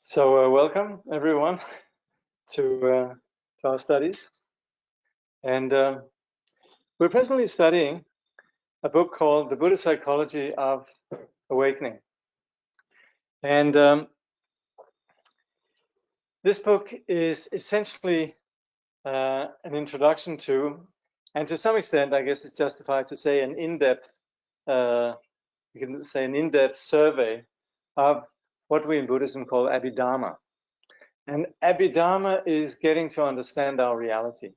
So welcome everyone to our studies, and we're presently studying a book called The Buddhist Psychology of Awakening. And this book is essentially an introduction to, and to some extent I guess it's justified to say, an in-depth you can say an in-depth survey of what we in Buddhism call Abhidharma. And Abhidharma is getting to understand our reality.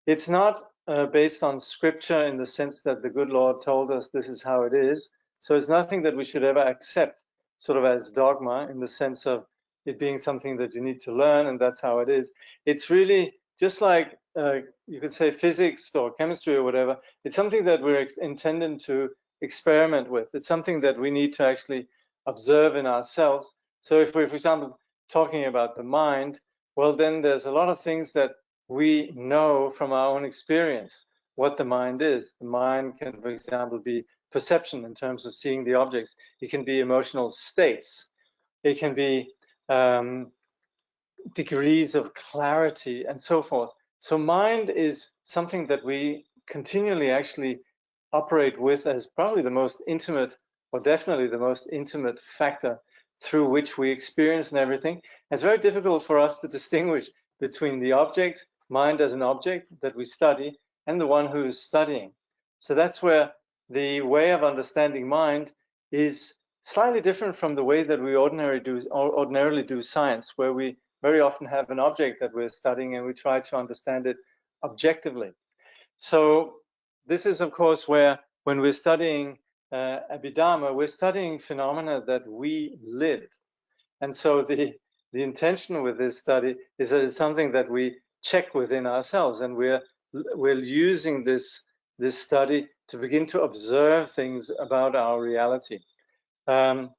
It's not based on scripture in the sense that the good Lord told us this is how it is. So it's nothing that we should ever accept sort of as dogma in the sense of it being something that you need to learn and that's how it is. It's really just like you could say physics or chemistry or whatever. It's something that we're intending to experiment with. It's something that we need to actually observe in ourselves. So if we're, for example, talking about the mind, well, then there's a lot of things that we know from our own experience what the mind is. The mind can, for example, be perception in terms of seeing the objects. It can be emotional states. It can be degrees of clarity and so forth. So mind is something that we continually actually operate with as probably the most intimate, or definitely the most intimate factor through which we experience and everything. And it's very difficult for us to distinguish between the object, mind as an object that we study, and the one who is studying. So that's where the way of understanding mind is slightly different from the way that we ordinarily do science, where we very often have an object that we're studying and we try to understand it objectively. So this is, of course, where when we're studying Abhidharma, we're studying phenomena that we live. And so the intention with this study is that it's something that we check within ourselves, and we're using this study to begin to observe things about our reality. That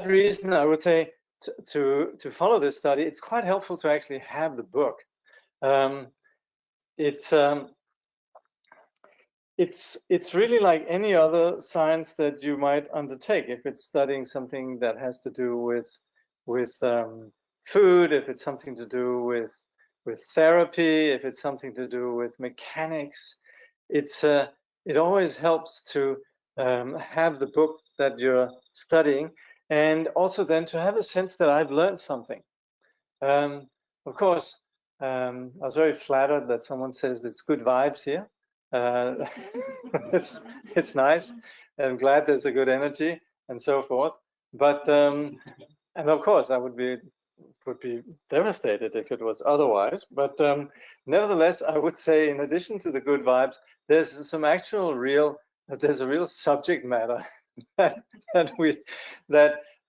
reason, I would say, to follow this study, it's quite helpful to actually have the book. It's really like any other science that you might undertake. If it's studying something that has to do with food, if it's something to do with therapy, if it's something to do with mechanics, it always helps to have the book that you're studying, and also then to have a sense that I've learned something. Of course, I was very flattered that someone says it's good vibes here. It's nice. I'm glad there's a good energy and so forth. But and of course, I would be devastated if it was otherwise. But nevertheless, I would say, in addition to the good vibes, there's some there's a real subject matter that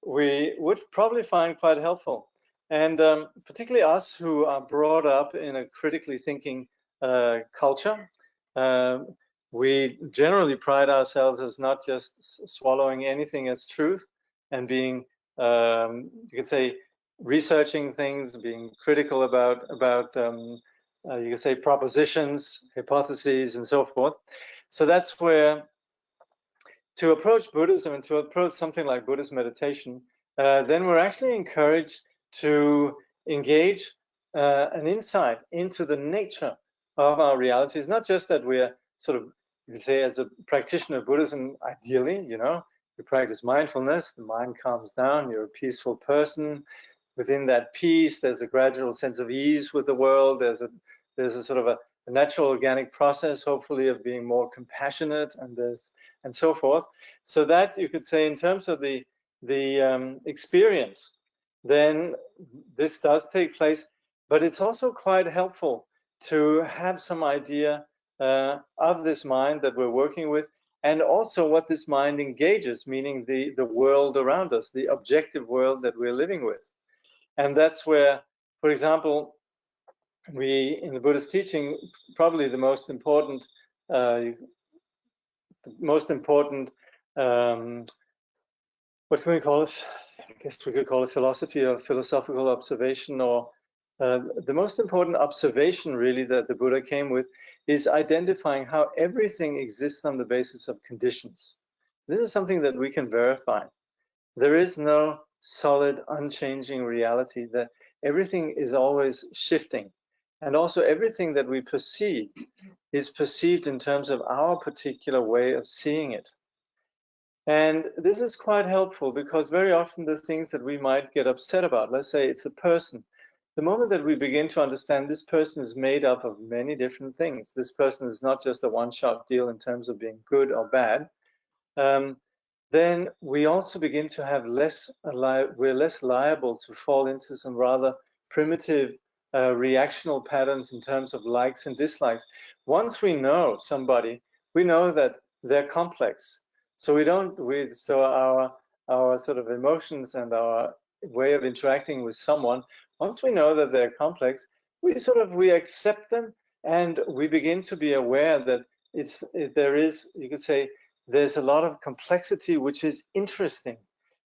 we would probably find quite helpful. And particularly us who are brought up in a critically thinking culture, we generally pride ourselves as not just swallowing anything as truth and being, you could say, researching things, being critical about you could say propositions, hypotheses, and so forth. So that's where, to approach Buddhism and to approach something like Buddhist meditation, then we're actually encouraged to engage an insight into the nature of our reality. It's not just that we're sort of, you could say, as a practitioner of Buddhism, ideally, you practice mindfulness, the mind calms down, you're a peaceful person. Within that peace, there's a gradual sense of ease with the world. There's a sort of a natural organic process, hopefully, of being more compassionate and so forth. So that, you could say, in terms of the experience, then this does take place, but it's also quite helpful to have some idea of this mind that we're working with, and also what this mind engages, meaning the world around us, the objective world that we're living with. And that's where, for example, we, in the Buddhist teaching, probably the most important what can we call it? I guess we could call it philosophy or philosophical observation, or the most important observation really that the Buddha came with is identifying how everything exists on the basis of conditions. This is something that we can verify. There is no solid, unchanging reality, that everything is always shifting. And also everything that we perceive is perceived in terms of our particular way of seeing it. And this is quite helpful because very often the things that we might get upset about, let's say it's a person, the moment that we begin to understand this person is made up of many different things, this person is not just a one-shot deal in terms of being good or bad, then we also begin to have we're less liable to fall into some rather primitive reactional patterns in terms of likes and dislikes. Once we know somebody, we know that they're complex. So so our sort of emotions and our way of interacting with someone, once we know that they're complex, we accept them, and we begin to be aware that there is, you could say, there's a lot of complexity which is interesting.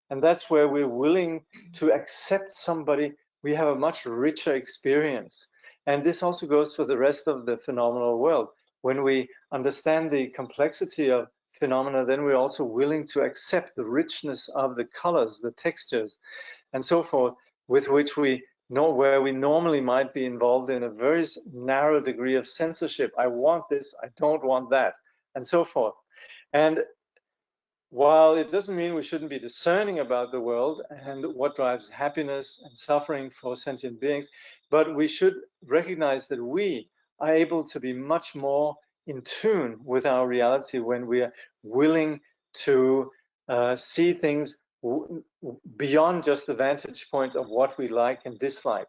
And that's where we're willing to accept somebody. We have a much richer experience. And this also goes for the rest of the phenomenal world. When we understand the complexity of phenomena, then we're also willing to accept the richness of the colors, the textures, and so forth, with which we know where we normally might be involved in a very narrow degree of censorship. I want this, I don't want that, and so forth. And while it doesn't mean we shouldn't be discerning about the world and what drives happiness and suffering for sentient beings, but we should recognize that we are able to be much more in tune with our reality when we are willing to see things beyond just the vantage point of what we like and dislike.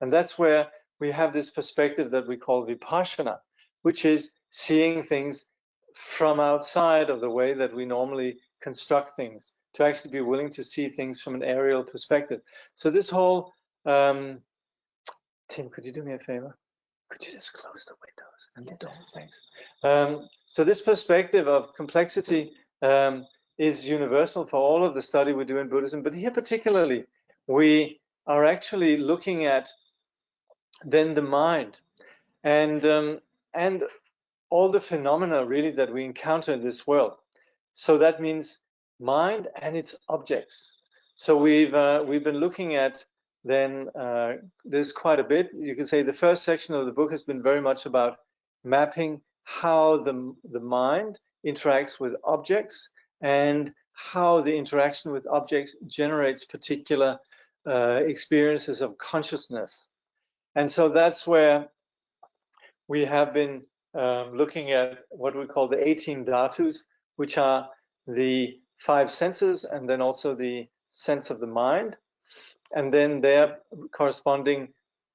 And that's where we have this perspective that we call vipassana, which is seeing things from outside of the way that we normally construct things, to actually be willing to see things from an aerial perspective. So this whole, Tim, could you do me a favor? Could you just close the windows and the door? Thanks. So this perspective of complexity is universal for all of the study we do in Buddhism, but here particularly, we are actually looking at then the mind and all the phenomena really that we encounter in this world. So that means mind and its objects. So we've been looking at then there's quite a bit. You could say the first section of the book has been very much about mapping how the mind interacts with objects and how the interaction with objects generates particular experiences of consciousness. And so that's where we have been looking at what we call the 18 dhatus, which are the 5 senses and then also the sense of the mind, and then their corresponding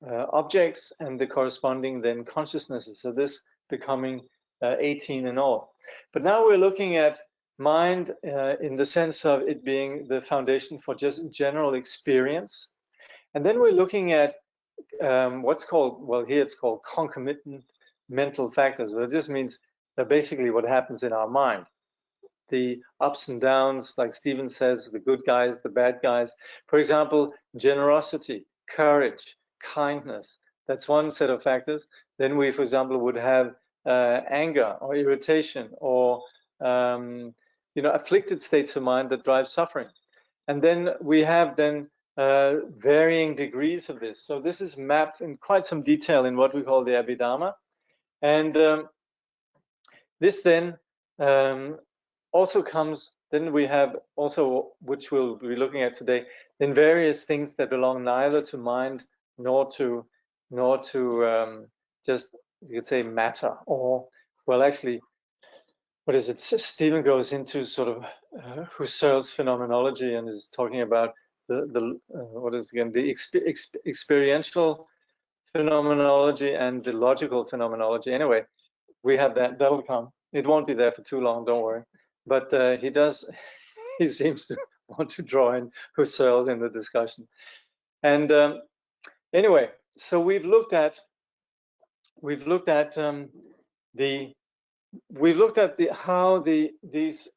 objects and the corresponding then consciousnesses. So this becoming 18 in all. But now we're looking at mind in the sense of it being the foundation for just general experience. And then we're looking at what's called, well, here it's called concomitant mental factors. Well, it just means that basically what happens in our mind, the ups and downs, like Steven says, the good guys, the bad guys. For example, generosity, courage, kindness. That's one set of factors. Then we, for example, would have anger or irritation or afflicted states of mind that drive suffering. And then we have varying degrees of this. So this is mapped in quite some detail in what we call the Abhidharma. And this then also comes, then we have also, which we'll be looking at today, then various things that belong neither to mind nor to just, you could say, matter, or, well, actually, what is it? Steven goes into sort of Husserl's phenomenology and is talking about what is again the experiential phenomenology and the logical phenomenology. Anyway, we have that'll come. It won't be there for too long, don't worry. But he seems to want to draw in Husserl in the discussion. And anyway, so we've looked at how these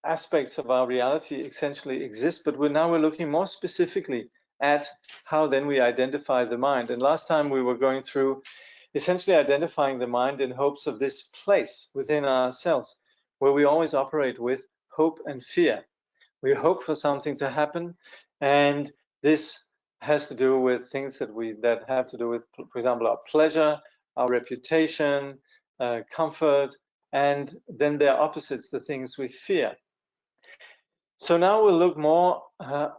aspects of our reality essentially exist, but now we're looking more specifically at how then we identify the mind. And last time we were going through essentially identifying the mind in hopes of this place within ourselves where we always operate with hope and fear, We hope for something to happen, and this has to do with things that have to do with, for example, our pleasure, our reputation, comfort, and then there are opposites, the things we fear. So now we'll look more,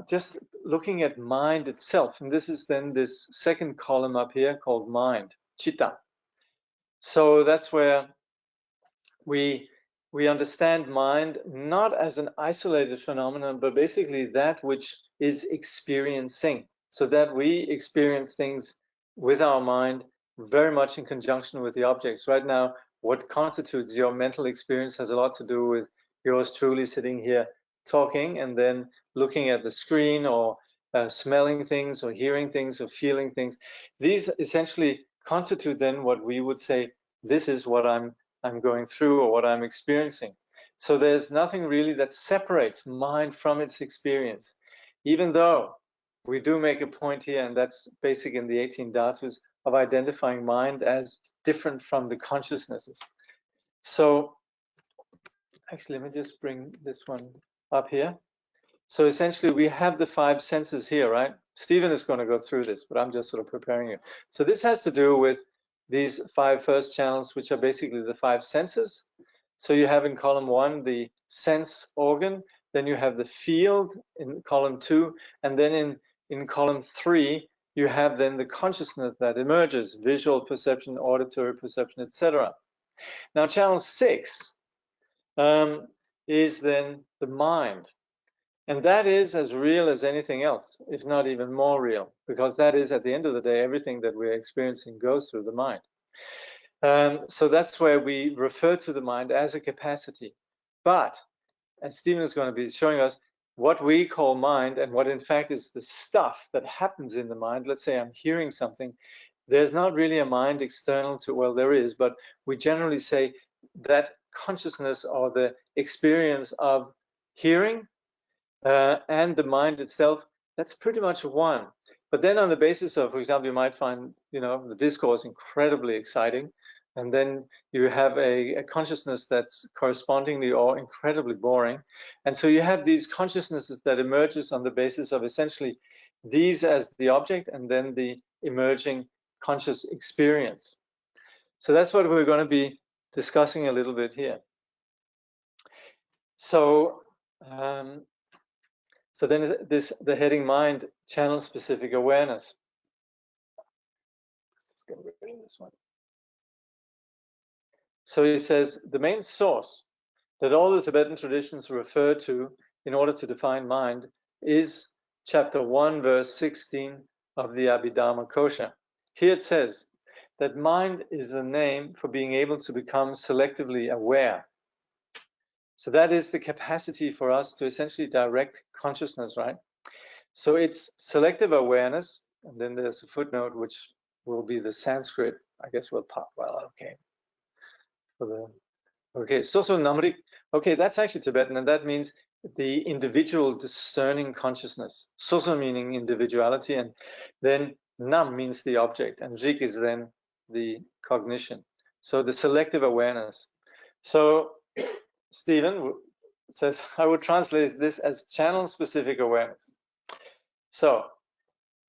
just looking at mind itself, and this is then this second column up here called mind, chitta. So that's where we understand mind not as an isolated phenomenon, but basically that which is experiencing. So that we experience things with our mind very much in conjunction with the objects. Right now, what constitutes your mental experience has a lot to do with yours truly sitting here talking and then looking at the screen, or smelling things, or hearing things, or feeling things. These essentially constitute then what we would say, this is what I'm going through, or what I'm experiencing. So there's nothing really that separates mind from its experience, even though we do make a point here, and that's basic in the 18 dhatus, of identifying mind as different from the consciousnesses. So actually, let me just bring this one up here. So essentially, we have the 5 senses here, right? Steven is going to go through this, but I'm just sort of preparing you. So this has to do with these 5 first channels, which are basically the 5 senses. So you have in column 1 the sense organ, then you have the field in column 2, and then in column 3 you have then the consciousness that emerges, visual perception, auditory perception, etc. Now channel 6 is then the mind. And that is as real as anything else, if not even more real, because that is, at the end of the day, everything that we're experiencing goes through the mind. So that's where we refer to the mind as a capacity. But, and Steven is going to be showing us what we call mind and what in fact is the stuff that happens in the mind. Let's say I'm hearing something. There's not really a mind external to, well, there is, but we generally say that consciousness or the experience of hearing and the mind itself, that's pretty much one. But then on the basis of, for example, you might find, the discourse incredibly exciting, and then you have a consciousness that's correspondingly or incredibly boring. And so you have these consciousnesses that emerges on the basis of essentially these as the object and then the emerging conscious experience. So that's what we're going to be discussing a little bit here. So then the heading mind, channel specific awareness. Let's get rid of this one. So he says the main source that all the Tibetan traditions refer to in order to define mind is chapter 1, verse 16 of the Abhidharma Kosha. Here it says that mind is the name for being able to become selectively aware. So that is the capacity for us to essentially direct consciousness, right? So it's selective awareness, and then there's a footnote which will be the Sanskrit. I guess we'll pop. Well, okay. Soso namrik. Okay, that's actually Tibetan, and that means the individual discerning consciousness. Soso meaning individuality, and then nam means the object, and rik is then the cognition. So the selective awareness. So Steven says, I would translate this as channel-specific awareness. So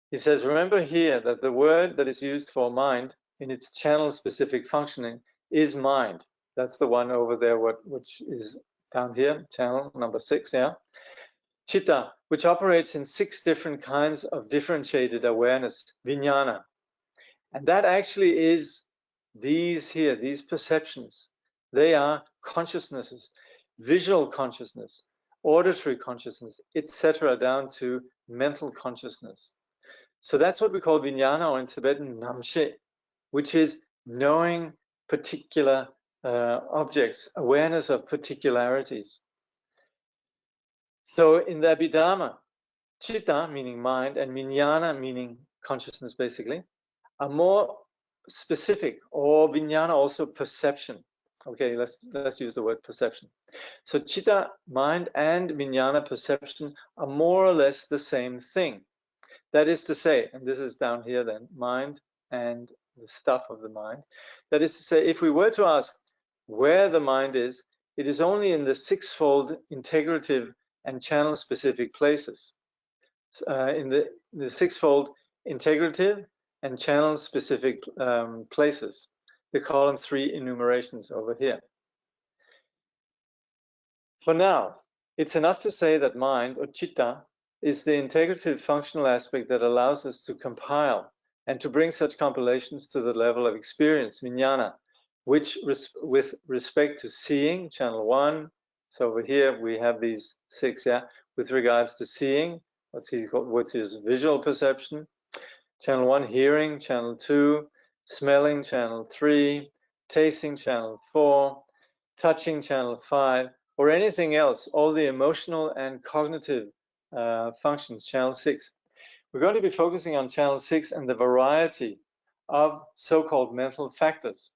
he says, remember here that the word that is used for mind in its channel-specific functioning is mind. That's the one over there, which is down here, channel number 6, yeah. Chitta, which operates in 6 different kinds of differentiated awareness, vijnana. And that actually is these here, these perceptions. They are consciousnesses, visual consciousness, auditory consciousness, etc., down to mental consciousness. So that's what we call vijnana, or in Tibetan, namshe, which is knowing particular objects, awareness of particularities. So in the Abhidharma, chitta, meaning mind, and vijnana, meaning consciousness, basically, are more specific, or vijnana also perception. Okay, let's use the word perception. So chitta, mind, and vijnana, perception, are more or less the same thing. That is to say, and this is down here then, mind and the stuff of the mind. That is to say, if we were to ask where the mind is, it is only in the 6-fold integrative and channel-specific places. In the sixfold integrative and channel-specific places. They call them 3 enumerations over here. For now, it's enough to say that mind, or chitta, is the integrative functional aspect that allows us to compile and to bring such compilations to the level of experience, vijnana, which with respect to seeing, channel 1, so over here we have these 6, yeah, with regards to seeing, which is visual perception, channel 1, hearing, channel 2, smelling, channel 3, tasting, channel 4, touching, channel 5, or anything else, all the emotional and cognitive functions, channel 6. We're going to be focusing on channel 6 and the variety of so-called mental factors.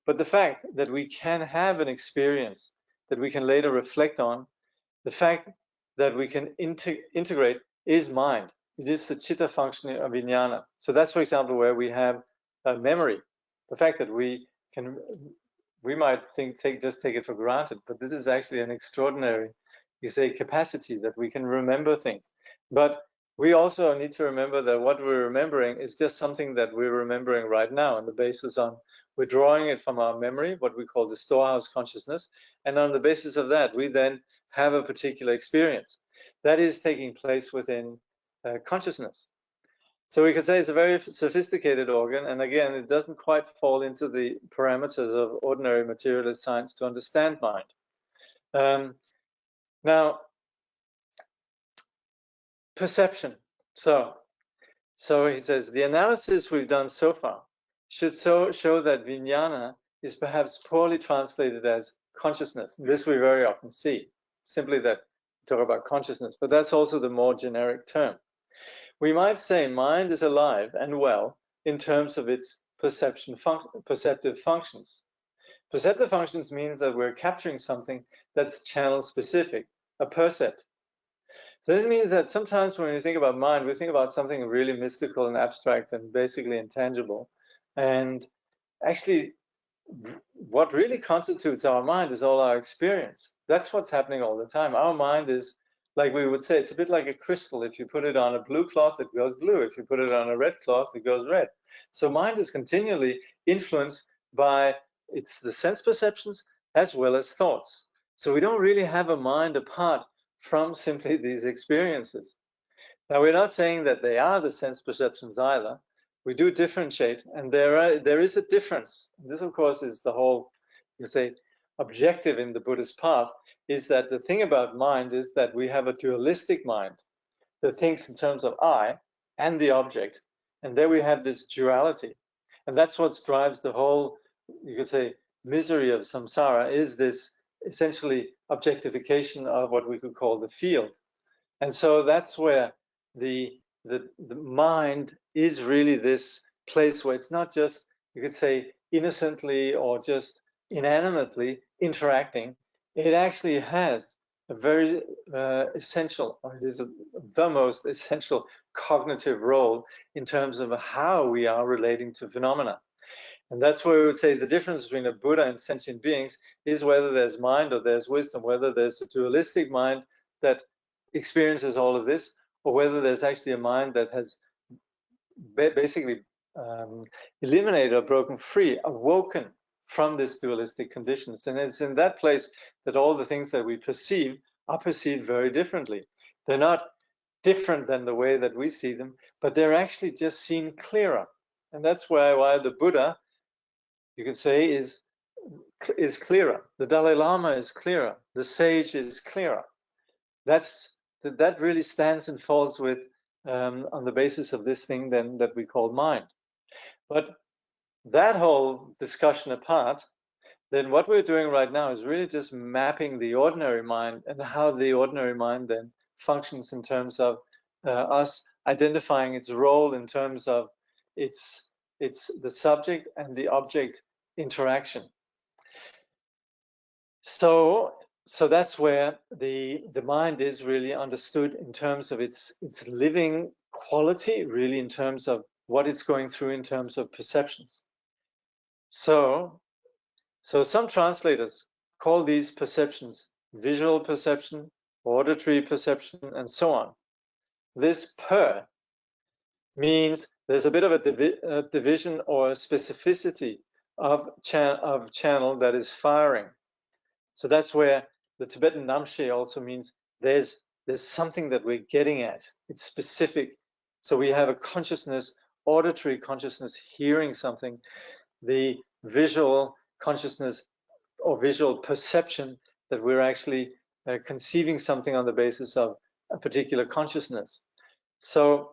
But the fact that we can have an experience that we can later reflect on, the fact that we can integrate is mind. It is the chitta function of vijnana. So that's, for example, where we have memory. The fact that we might just take it for granted, but this is actually an extraordinary, you say, capacity that we can remember things. But we also need to remember that what we're remembering is just something that we're remembering right now, on the basis on we're drawing it from our memory, what we call the storehouse consciousness, and on the basis of that, we then have a particular experience that is taking place within consciousness. So we could say it's a very sophisticated organ, and again, it doesn't quite fall into the parameters of ordinary materialist science to understand mind. Now, perception. So he says, the analysis we've done so far should show that vijnana is perhaps poorly translated as consciousness. This we very often see, simply that we talk about consciousness, but that's also the more generic term. We might say mind is alive and well in terms of its perceptive functions. Perceptive functions means that we're capturing something that's channel specific, a percept. So this means that sometimes when we think about mind, we think about something really mystical and abstract and basically intangible. And actually, what really constitutes our mind is all our experience. That's what's happening all the time. Our mind is, like we would say, it's a bit like a crystal. If you put it on a blue cloth, it goes blue. If you put it on a red cloth, it goes red. So mind is continually influenced by the sense perceptions as well as thoughts. So we don't really have a mind apart from simply these experiences. Now, we're not saying that they are the sense perceptions either. We do differentiate, and there is a difference. This, of course, is the whole, you say, objective in the Buddhist path, is that the thing about mind is that we have a dualistic mind that thinks in terms of I and the object, and there we have this duality. And that's what drives the whole, you could say, misery of samsara, is this essentially objectification of what we could call the field. And so that's where the mind is really this place where it's not just, you could say, innocently or just inanimately interacting. It actually has a very essential, or it is the most essential cognitive role in terms of how we are relating to phenomena. And that's where we would say the difference between a Buddha and sentient beings is whether there's mind or there's wisdom, whether there's a dualistic mind that experiences all of this, or whether there's actually a mind that has basically eliminated or broken free, awoken from this dualistic conditions. And it's in that place that all the things that we perceive are perceived very differently. They're not different than the way that we see them, but they're actually just seen clearer. And that's why the Buddha, you could say, is clearer. The Dalai Lama is clearer. The sage is clearer. That really stands and falls with on the basis of this thing then that we call mind. But that whole discussion apart, then what we're doing right now is really just mapping the ordinary mind and how the ordinary mind then functions in terms of us identifying its role in terms of its the subject and the object interaction. So that's where the mind is really understood in terms of its living quality, really in terms of what it's going through in terms of perceptions. So some translators call these perceptions visual perception, auditory perception, and so on. This per means there's a bit of a division or a specificity of channel that is firing. So that's where the Tibetan Namshe also means there's something that we're getting at. It's specific. So we have a consciousness, auditory consciousness, hearing something, the visual consciousness or visual perception that we're actually conceiving something on the basis of a particular consciousness. So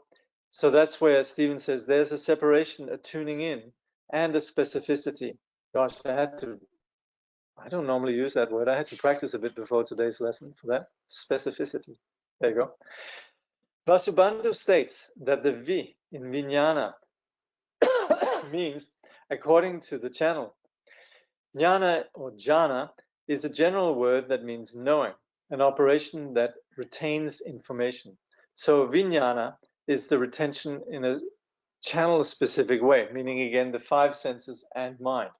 that's where Steven says there's a separation, a tuning in, and a specificity. Gosh, I don't normally use that word. I had to practice a bit before today's lesson for that. Specificity. There you go. Vasubandhu states that the V in Vijnana means according to the channel. Jnana or jhana is a general word that means knowing, an operation that retains information. So vijnana is the retention in a channel-specific way, meaning again the five senses and mind.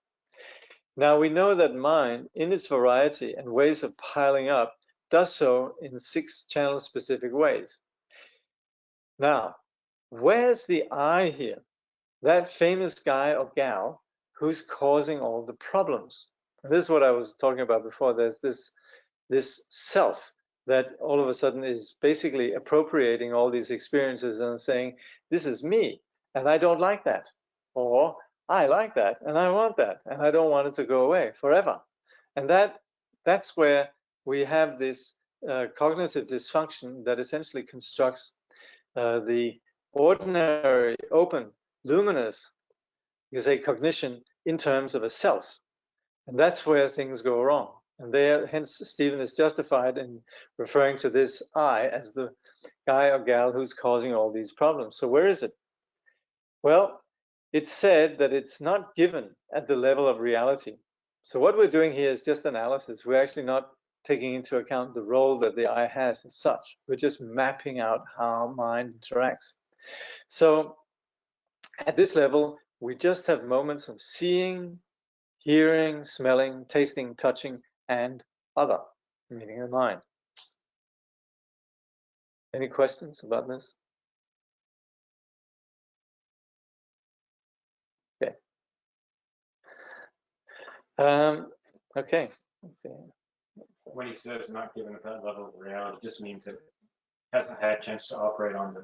Now we know that mind, in its variety and ways of piling up, does so in 6 channel-specific ways. Now, where's the I here? That famous guy or gal who's causing all the problems. And this is what I was talking about before. There's this self that all of a sudden is basically appropriating all these experiences and saying, this is me, and I don't like that. Or I like that, and I want that, and I don't want it to go away forever. And that's where we have this cognitive dysfunction that essentially constructs the ordinary, open, luminous, you could say, cognition in terms of a self. And that's where things go wrong. And there, hence, Steven is justified in referring to this I as the guy or gal who's causing all these problems. So where is it? Well, it's said that it's not given at the level of reality. So what we're doing here is just analysis. We're actually not taking into account the role that the I has as such. We're just mapping out how mind interacts. So at this level, we just have moments of seeing, hearing, smelling, tasting, touching, and other, meaning the mind. Any questions about this? Okay. Okay, let's see. When he says not given at that level of reality, it just means it hasn't had a chance to operate on the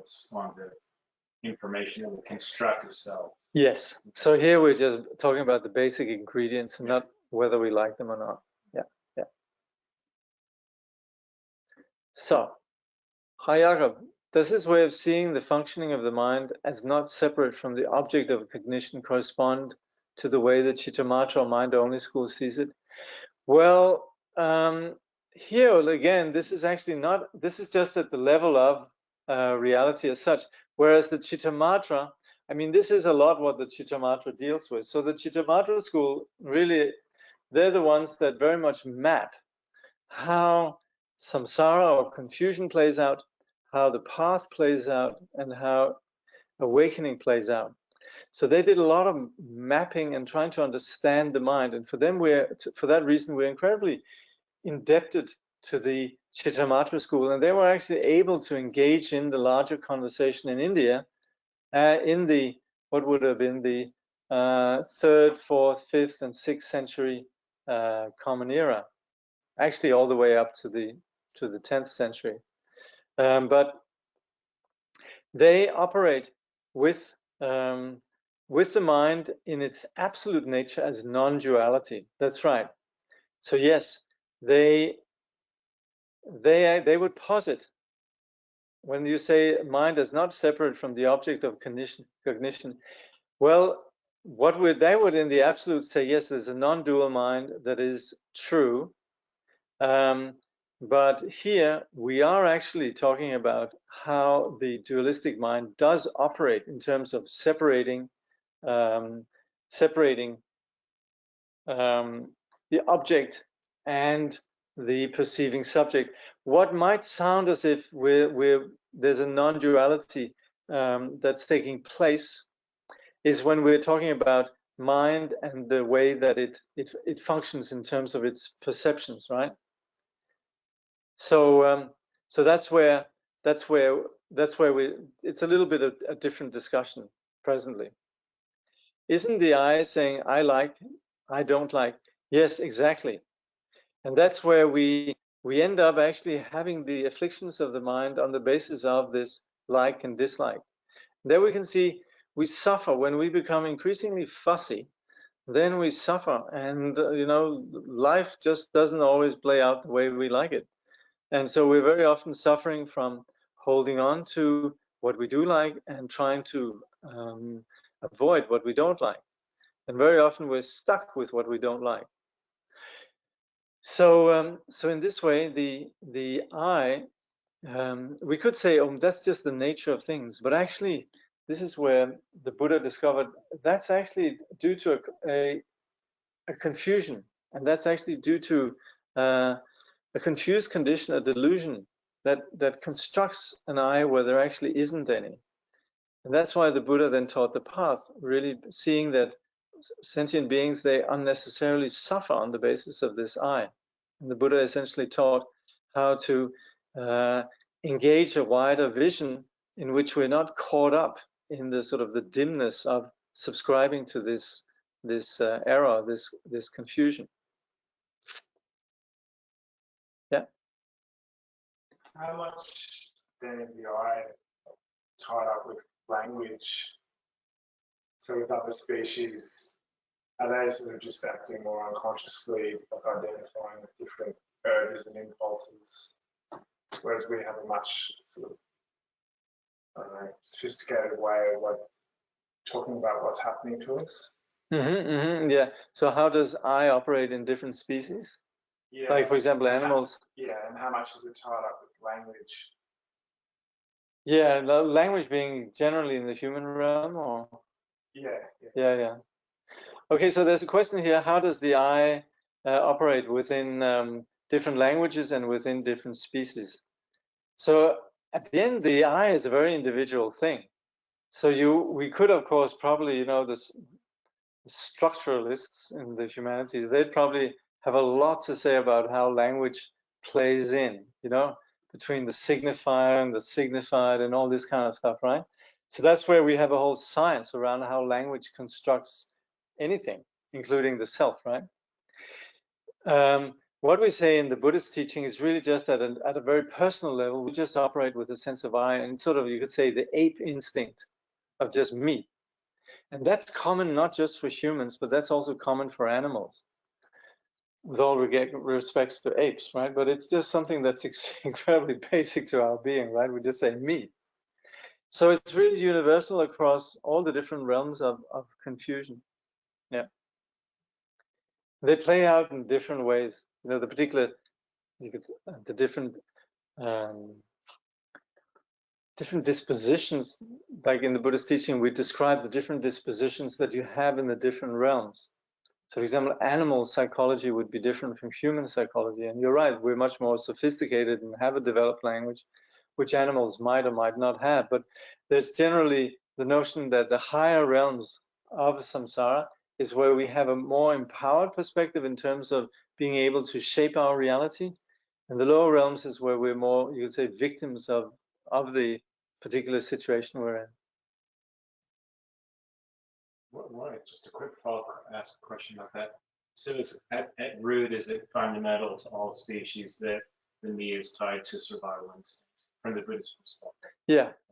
information that will construct itself. Yes. So here we're just talking about the basic ingredients and not whether we like them or not. Yeah. So, hi Jakob, does this way of seeing the functioning of the mind as not separate from the object of cognition correspond to the way that Chittamatra or mind-only school sees it? Well, here again, this is actually not, this is just at the level of reality as such, whereas the Chittamatra, I mean, this is a lot what the Chittamatra deals with. So the Chittamatra school, really, they're the ones that very much map how samsara or confusion plays out, how the path plays out, and how awakening plays out. So they did a lot of mapping and trying to understand the mind. And for them, for that reason, we're incredibly indebted to the Chittamatra school. And they were actually able to engage in the larger conversation in India in the, what would have been the 3rd, 4th, 5th, and 6th century Common Era. Actually, all the way up to the 10th century. But they operate with the mind in its absolute nature as non-duality. That's right. So yes, they would posit, when you say mind is not separate from the object of cognition, well, they would in the absolute say, yes, there's a non-dual mind that is true. But here we are actually talking about how the dualistic mind does operate in terms of separating the object and the perceiving subject. What might sound as if there's a non-duality that's taking place is when we're talking about mind and the way that it functions in terms of its perceptions, right? So so that's where we. It's a little bit of a different discussion presently. Isn't the I saying I like, I don't like? Yes, exactly. And that's where we end up actually having the afflictions of the mind on the basis of this like and dislike. There we can see we suffer when we become increasingly fussy. Then we suffer, and life just doesn't always play out the way we like it. And so we're very often suffering from holding on to what we do like and trying to avoid what we don't like. And very often we're stuck with what we don't like. So so in this way, the I, we could say, oh, that's just the nature of things. But actually, this is where the Buddha discovered that's actually due to a confusion. And that's actually due to a confused condition, a delusion that constructs an I where there actually isn't any. And that's why the Buddha then taught the path, really seeing that sentient beings, they unnecessarily suffer on the basis of this I. And the Buddha essentially taught how to engage a wider vision in which we're not caught up in the sort of the dimness of subscribing to this error, this confusion. Yeah. How much then is the I tied up with language? So with other species, are they sort of just acting more unconsciously, like identifying with different urges and impulses, whereas we have a much sort of, I don't know, sophisticated way of like talking about what's happening to us? Yeah. So how does I operate in different species? Yeah. Like, for example, animals. Yeah, and how much is it tied up with language? Yeah, language being generally in the human realm, or? Yeah. Okay, so there's a question here: how does the I operate within different languages and within different species? So at the end, the I is a very individual thing. So we could, of course, probably, the structuralists in the humanities, they'd probably have a lot to say about how language plays in, between the signifier and the signified and all this kind of stuff, right? So that's where we have a whole science around how language constructs anything, including the self, right? What we say in the Buddhist teaching is really just at a very personal level, we just operate with a sense of I, and sort of, you could say, the ape instinct of just me. And that's common not just for humans, but that's also common for animals, with all respects to apes, right? But it's just something that's incredibly basic to our being, right? We just say me. So it's really universal across all the different realms of confusion. Yeah. They play out in different ways. The different different dispositions, like in the Buddhist teaching, we describe the different dispositions that you have in the different realms. So, for example, animal psychology would be different from human psychology. And you're right, we're much more sophisticated and have a developed language, which animals might or might not have. But there's generally the notion that the higher realms of samsara is where we have a more empowered perspective in terms of being able to shape our reality. And the lower realms is where we're more, you could say, victims of the particular situation we're in. Just a quick follow-up, ask a question about that. So it's at root, is it fundamental to all species that the me is tied to survival instinct from the Buddhist perspective?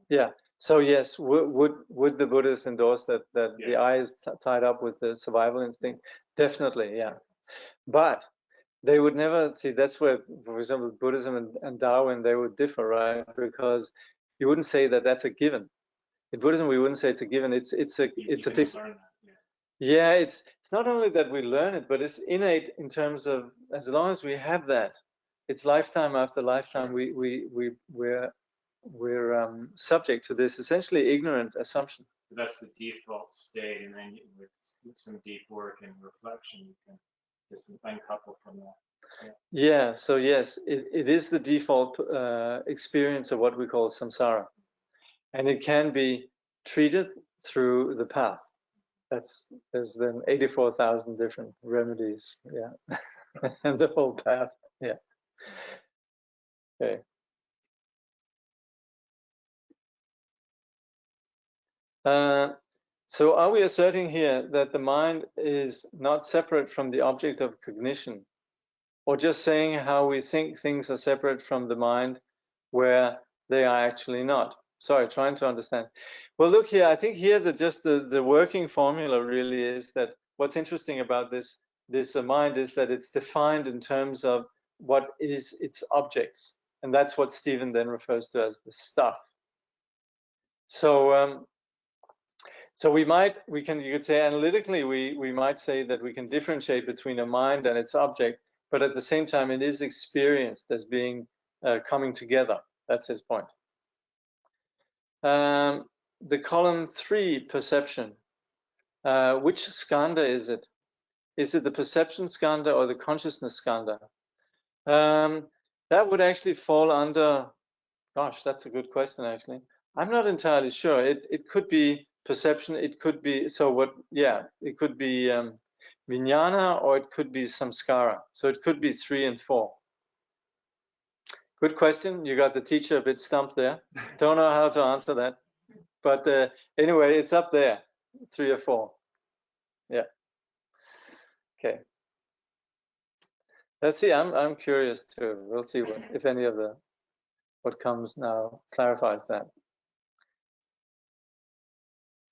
Yeah. So yes, would the Buddhists endorse that the I is tied up with the survival instinct? Definitely, yeah. But they would never see. That's where, for example, Buddhism and Darwin, they would differ, right? Because you wouldn't say that that's a given. In Buddhism, we wouldn't say it's a given. It's not only that we learn it, but it's innate in terms of, as long as we have that, it's lifetime after lifetime. We're subject to this essentially ignorant assumption. That's the default state, and then with some deep work and reflection, you can just uncouple from that. Yeah. So yes, it is the default experience of what we call samsara, and it can be treated through the path. There's then 84,000 different remedies, yeah, and the whole path, yeah. Okay. So are we asserting here that the mind is not separate from the object of cognition, or just saying how we think things are separate from the mind where they are actually not? Sorry, trying to understand. Well, look here, I think here that just the working formula really is that what's interesting about this mind is that it's defined in terms of what is its objects. And that's what Steven then refers to as the stuff. So so you could say analytically, we might say that we can differentiate between a mind and its object, but at the same time, it is experienced as being coming together. That's his point. The column 3, perception. Which skandha is it? Is it the perception skandha or the consciousness skandha? That would actually fall under, gosh, that's a good question, actually. I'm not entirely sure. It could be perception, it could be, it could be vijnana, or it could be samskara. So it could be 3 and 4. Good question. You got the teacher a bit stumped there. Don't know how to answer that. But anyway, it's up there, 3 or 4. Yeah. Okay. Let's see. I'm curious too. We'll see if any of what comes now clarifies that.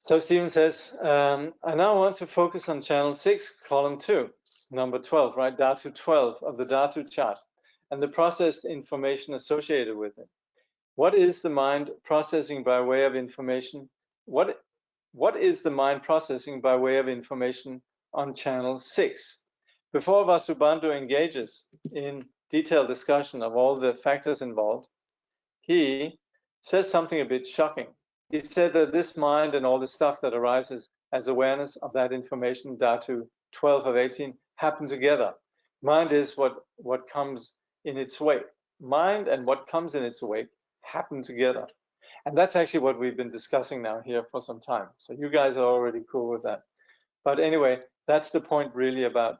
So Steven says, I now want to focus on channel 6, column 2, number 12, right? Dhatu 12 of the Dhatu chart, and the processed information associated with it. What is the mind processing by way of information? What is the mind processing by way of information on channel 6? Before Vasubandhu engages in detailed discussion of all the factors involved, he says something a bit shocking. He said that this mind and all the stuff that arises as awareness of that information, Dhatu 12 of 18, happen together. Mind is what comes in its wake. Mind and what comes in its wake happen together. And that's actually what we've been discussing now here for some time. So you guys are already cool with that. But anyway, that's the point really about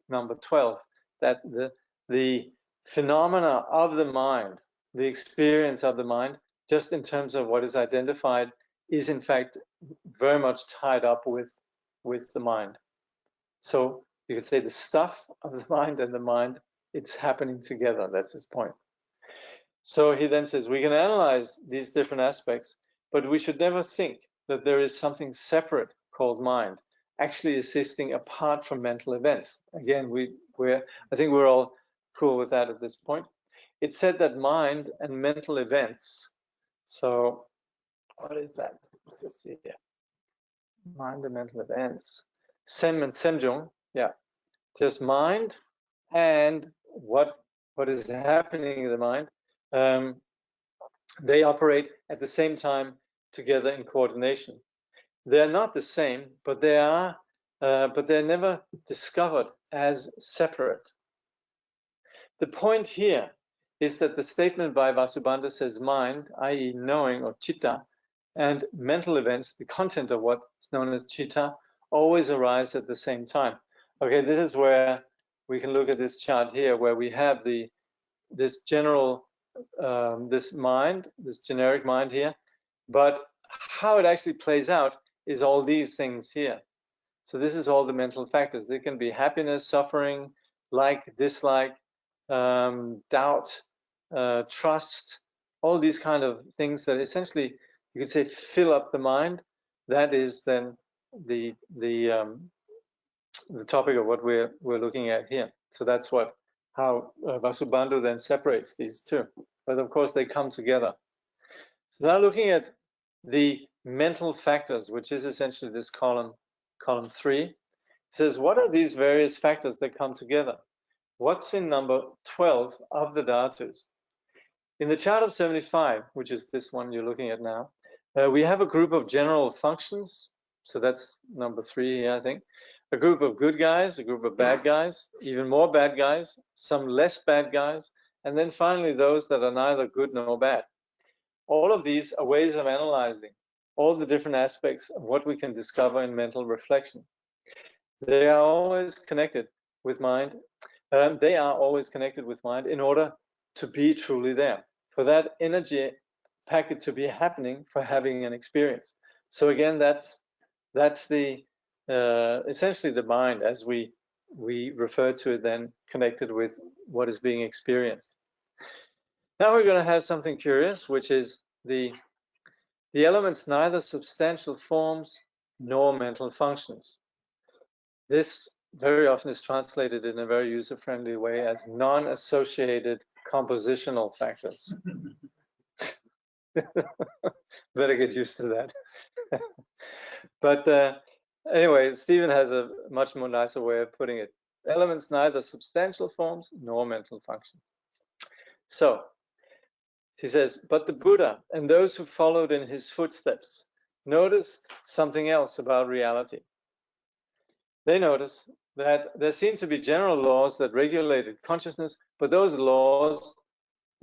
number 12, that the phenomena of the mind, the experience of the mind, just in terms of what is identified, is in fact very much tied up with the mind. So you could say the stuff of the mind and the mind, it's happening together. That's his point. So he then says, we can analyze these different aspects, but we should never think that there is something separate called mind, actually existing apart from mental events. Again, I think we're all cool with that at this point. It said that mind and mental events. So what is that? Let's just see here. Mind and mental events. Sem and Semjung, yeah. Just mind and what is happening in the mind. They operate at the same time together in coordination. They're not the same, but they are, but they're never discovered as separate. The point here is that the statement by Vasubandhu says mind, i.e. knowing or chitta, and mental events, the content of what is known as chitta, always arise at the same time. Okay, this is where we can look at this chart here, where we have this general, this mind, this generic mind here, but how it actually plays out is all these things here. So this is all the mental factors. There can be happiness, suffering, like, dislike, doubt, trust, all these kind of things that essentially you could say fill up the mind. That is then the topic of what we're looking at here. So that's how Vasubandhu then separates these two. But of course they come together. So now looking at the mental factors, which is essentially this column 3, it says, what are these various factors that come together? What's in number 12 of the Dhatus? In the chart of 75, which is this one you're looking at now, we have a group of general functions. So that's number 3 here, I think. A group of good guys, a group of bad guys, even more bad guys, some less bad guys, and then finally those that are neither good nor bad. All of these are ways of analyzing all the different aspects of what we can discover in mental reflection. They are always connected with mind. They are always connected with mind in order to be truly there, for that energy packet to be happening, for having an experience. So again, that's the essentially the mind as we refer to it, then connected with what is being experienced. Now we're going to have something curious, which is the elements neither substantial forms nor mental functions. This very often is translated in a very user-friendly way as non-associated compositional factors. Better get used to that. But anyway, Steven has a much more nicer way of putting it. Elements neither substantial forms nor mental functions. So he says, but the Buddha and those who followed in his footsteps noticed something else about reality. They noticed that there seemed to be general laws that regulated consciousness, but those laws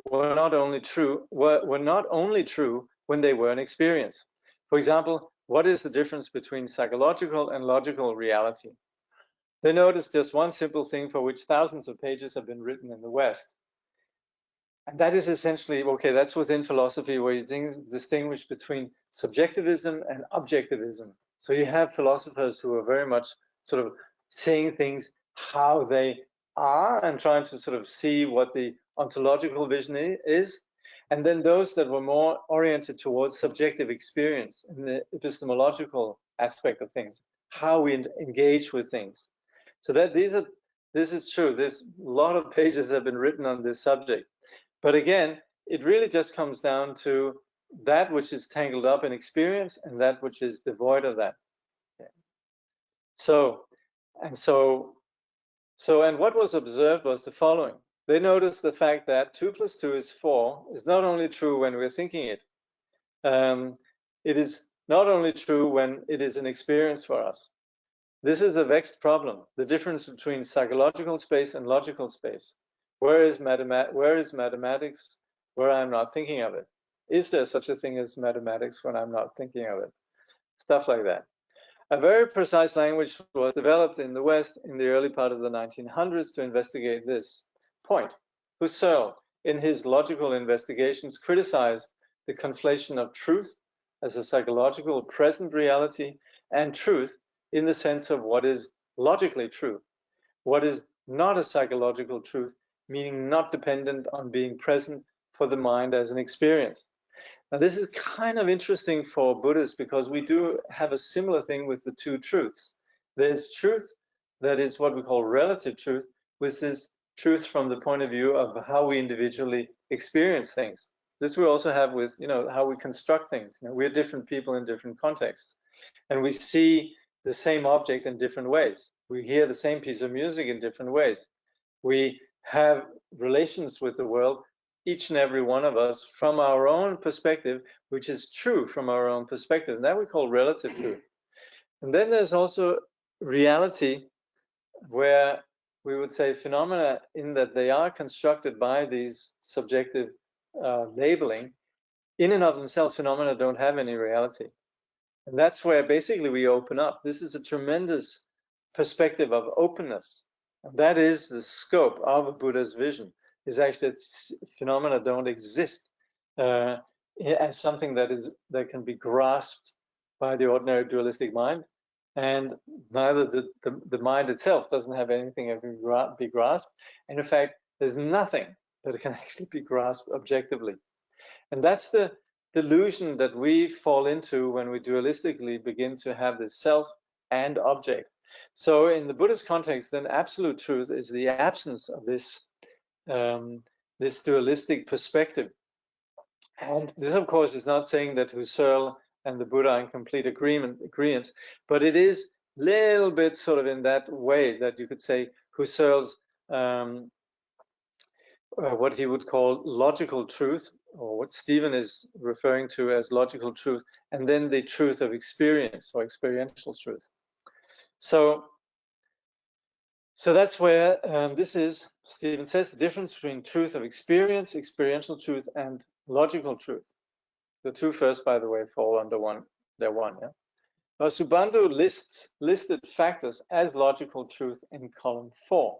were not only true when they were in experience. For example, what is the difference between psychological and logical reality? They noticed just one simple thing for which thousands of pages have been written in the West. And that is essentially, okay, that's within philosophy where you distinguish between subjectivism and objectivism. So you have philosophers who are very much sort of seeing things how they are and trying to sort of see what the ontological vision is. And then those that were more oriented towards subjective experience in the epistemological aspect of things, how we engage with things. So that this is true. There's a lot of pages have been written on this subject. But again, it really just comes down to that which is tangled up in experience and that which is devoid of that. Okay. And what was observed was the following. They noticed the fact that 2 + 2 is 4 is not only true when we're thinking it. It is not only true when it is an experience for us. This is a vexed problem, the difference between psychological space and logical space. Where is mathematics where I'm not thinking of it? Is there such a thing as mathematics when I'm not thinking of it? Stuff like that. A very precise language was developed in the West in the early part of the 1900s to investigate this point. Husserl, in his logical investigations, criticized the conflation of truth as a psychological present reality and truth in the sense of what is logically true, what is not a psychological truth, meaning not dependent on being present for the mind as an experience. Now, this is kind of interesting for Buddhists because we do have a similar thing with the two truths. There's truth that is what we call relative truth, which is truth from the point of view of how we individually experience things. This we also have with, how we construct things. We're different people in different contexts, and we see the same object in different ways. We hear the same piece of music in different ways. We have relations with the world, each and every one of us, from our own perspective, which is true from our own perspective. And that we call relative truth. And then there's also reality, where we would say phenomena in that they are constructed by these subjective labeling. In and of themselves, phenomena don't have any reality. And that's where basically we open up. This is a tremendous perspective of openness. And that is the scope of a Buddha's vision, is actually that phenomena don't exist as something that can be grasped by the ordinary dualistic mind. And neither the mind itself doesn't have anything that can be grasped. And in fact, there's nothing that can actually be grasped objectively. And that's the delusion that we fall into when we dualistically begin to have this self and object. So in the Buddhist context, then absolute truth is the absence of this dualistic perspective. And this, of course, is not saying that Husserl and the Buddha are in complete agreement, but it is a little bit sort of in that way that you could say Husserl's what he would call logical truth, or what Steven is referring to as logical truth, and then the truth of experience or experiential truth. So that's where this is, Steven says, the difference between truth of experience, experiential truth, and logical truth. The two first, by the way, fall under one. They're one. Yeah. Now, Subandhu listed factors as logical truth in column 4.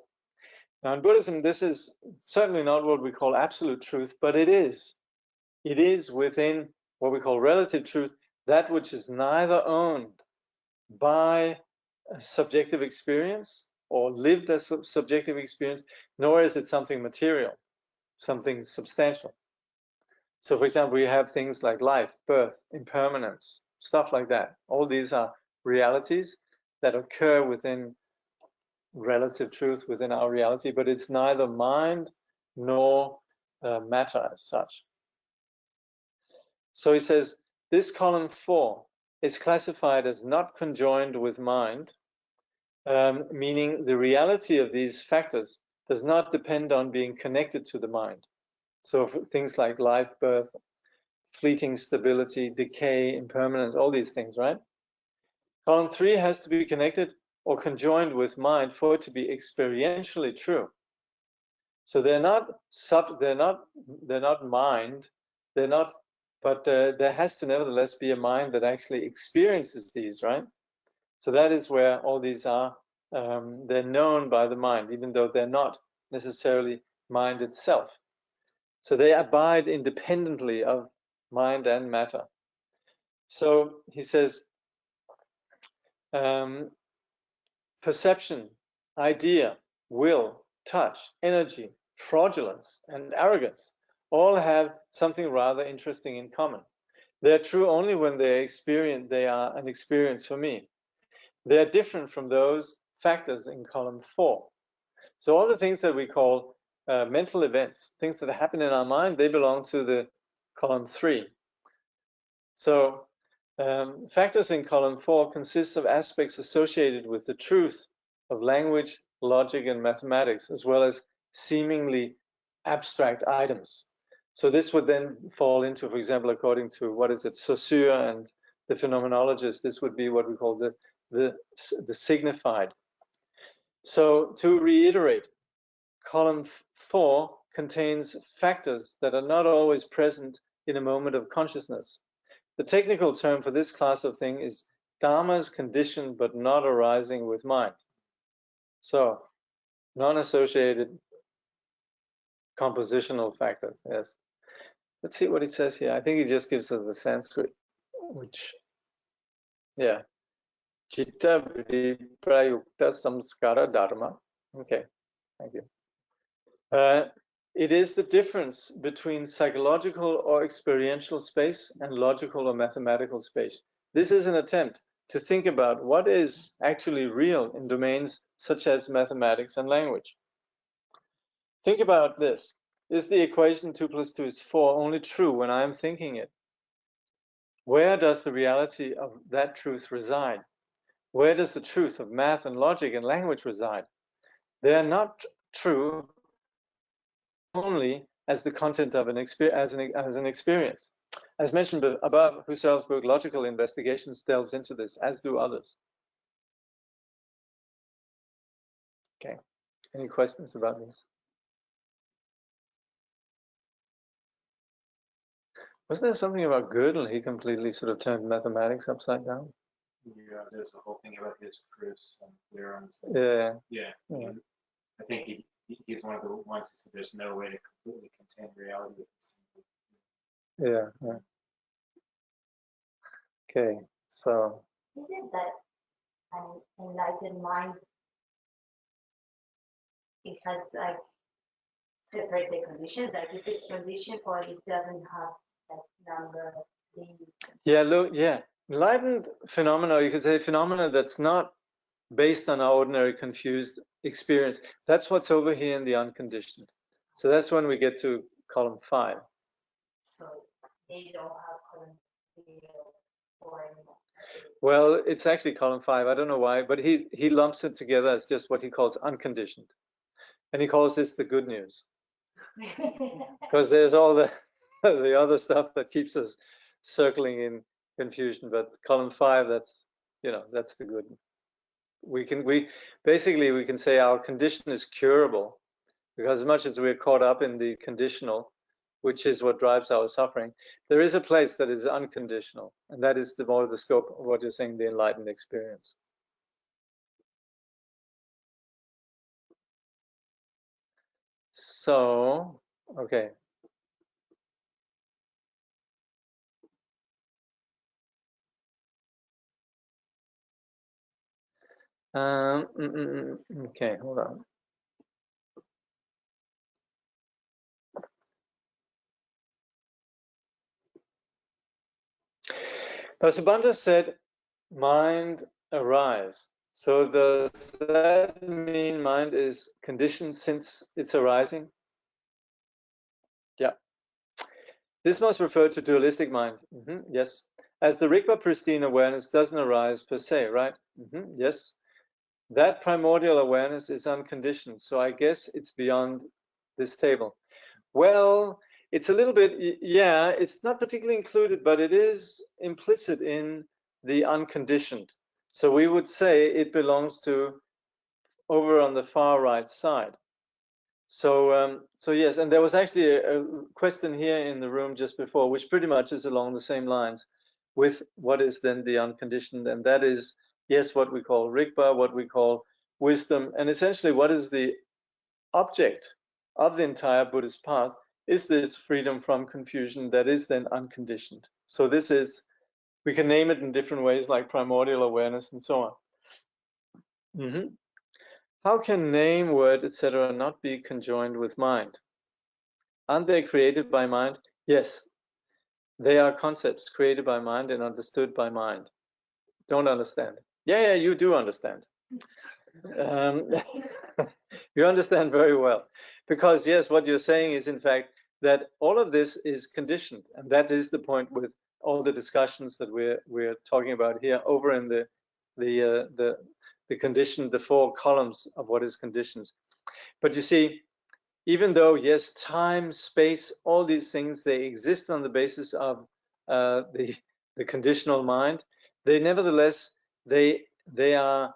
Now in Buddhism, this is certainly not what we call absolute truth, but it is. It is within what we call relative truth, that which is neither owned by a subjective experience or lived as a subjective experience, nor is it something material, something substantial. So for example, we have things like life, birth, impermanence, stuff like that. All these are realities that occur within relative truth, within our reality, but it's neither mind nor matter as such. So he says, this column 4 is classified as not conjoined with mind, meaning the reality of these factors does not depend on being connected to the mind. So for things like life, birth, fleeting stability, decay, impermanence, all these things, right? Column 3 has to be connected or conjoined with mind for it to be experientially true. So they're not mind, but there has to nevertheless be a mind that actually experiences these, right? So that is where all these are. They're known by the mind, even though they're not necessarily mind itself. So they abide independently of mind and matter. So he says, perception, idea, will, touch, energy, fraudulence, and arrogance all have something rather interesting in common. They're true only when they are an experience for me. They're different from those factors in column 4. So all the things that we call mental events, things that happen in our mind, they belong to the column 3. So factors in column 4 consists of aspects associated with the truth of language, logic, and mathematics, as well as seemingly abstract items. So this would then fall into, for example, according to what is it, Saussure and the phenomenologists, this would be what we call the signified. So to reiterate, column 4 contains factors that are not always present in a moment of consciousness. The technical term for this class of thing is dharmas conditioned but not arising with mind. So non-associated compositional factors, yes. Let's see what it says here. I think it just gives us the Sanskrit, which, yeah. Chitta viprayukta samskara dharma. Okay, thank you. It is the difference between psychological or experiential space and logical or mathematical space. This is an attempt to think about what is actually real in domains such as mathematics and language. Think about this. Is the equation 2 + 2 = 4 only true when I am thinking it? Where does the reality of that truth reside? Where does the truth of math and logic and language reside? They are not true only as the content of an experience. As mentioned above, Husserl's book Logical Investigations delves into this, as do others. Okay, any questions about this? Wasn't there something about Gödel? He completely sort of turned mathematics upside down. Yeah, there's a whole thing about his proofs and theorems. Yeah. Yeah. I think he's one of the ones who said there's no way to completely contain reality. Yeah. Okay, so. Is it that an enlightened mind, it has like separate the conditions, like if it's conditioned or it doesn't have that number of things? Yeah, look, yeah. Enlightened phenomena, you could say phenomena that's not based on our ordinary confused experience. That's what's over here in the unconditioned. So that's when we get to column 5. So they don't have column 3 or 4 anymore. Well, it's actually column 5. I don't know why, but he lumps it together as just what he calls unconditioned. And he calls this the good news. Because there's all the other stuff that keeps us circling in confusion. But column 5, that's the good. We can say our condition is curable, because as much as we're caught up in the conditional, which is what drives our suffering, there is a place that is unconditional, and that is the more the scope of what you're saying, the enlightened experience. So, okay. Okay, hold on. Vasubandhu said, mind arise. So does that mean mind is conditioned since it's arising? Yeah. This must refer to dualistic mind. Yes. As the Rigpa pristine awareness doesn't arise per se, right? Yes. That primordial awareness is unconditioned. So I guess it's beyond this table. Well, it's a little bit, yeah, it's not particularly included, but it is implicit in the unconditioned. So we would say it belongs to over on the far right side. So yes, and there was actually a question here in the room just before, which pretty much is along the same lines with what is then the unconditioned, and that is, yes, what we call Rigpa, what we call wisdom, and essentially what is the object of the entire Buddhist path is this freedom from confusion that is then unconditioned. So this is, we can name it in different ways like primordial awareness and so on. How can name, word, etc. not be conjoined with mind? Aren't they created by mind? Yes, they are concepts created by mind and understood by mind. Don't understand. Yeah, you do understand. You understand very well. Because yes, what you're saying is in fact that all of this is conditioned. And that is the point with all the discussions that we're talking about here over in the condition, the 4 columns of what is conditioned. But you see, even though, yes, time, space, all these things, they exist on the basis of the conditional mind, they nevertheless, they are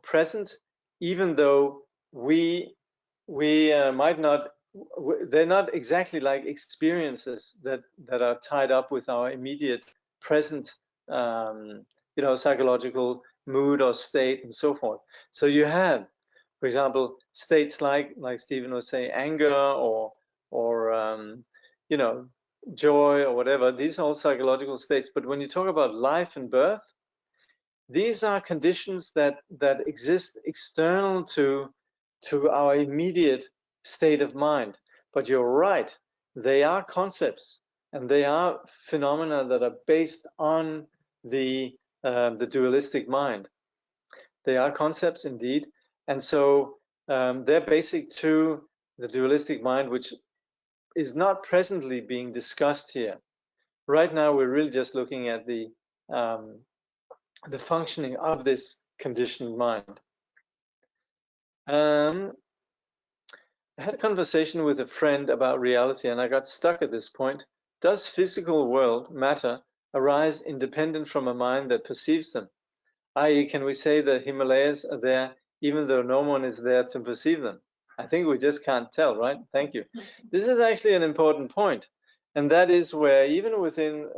present, even though we might not, they're not exactly like experiences that are tied up with our immediate present, psychological mood or state and so forth. So you have, for example, states like Steven was saying, anger or joy or whatever. These are all psychological states. But when you talk about life and birth, these are conditions that exist external to our immediate state of mind. But you're right, they are concepts and they are phenomena that are based on the dualistic mind. They are concepts indeed, and so they're basic to the dualistic mind, which is not presently being discussed here. Right now, we're really just looking at the functioning of this conditioned mind. I had a conversation with a friend about reality, and I got stuck at this point. Does physical world, matter, arise independent from a mind that perceives them? I.e., can we say that Himalayas are there even though no one is there to perceive them? I think we just can't tell, right? Thank you. This is actually an important point. And that is where, even within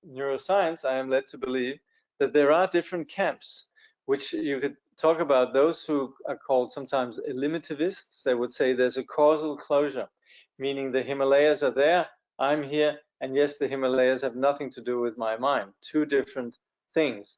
neuroscience, I am led to believe that there are different camps, which you could talk about those who are called sometimes eliminativists. They would say there's a causal closure, meaning the Himalayas are there, I'm here, and yes, the Himalayas have nothing to do with my mind. 2 different things.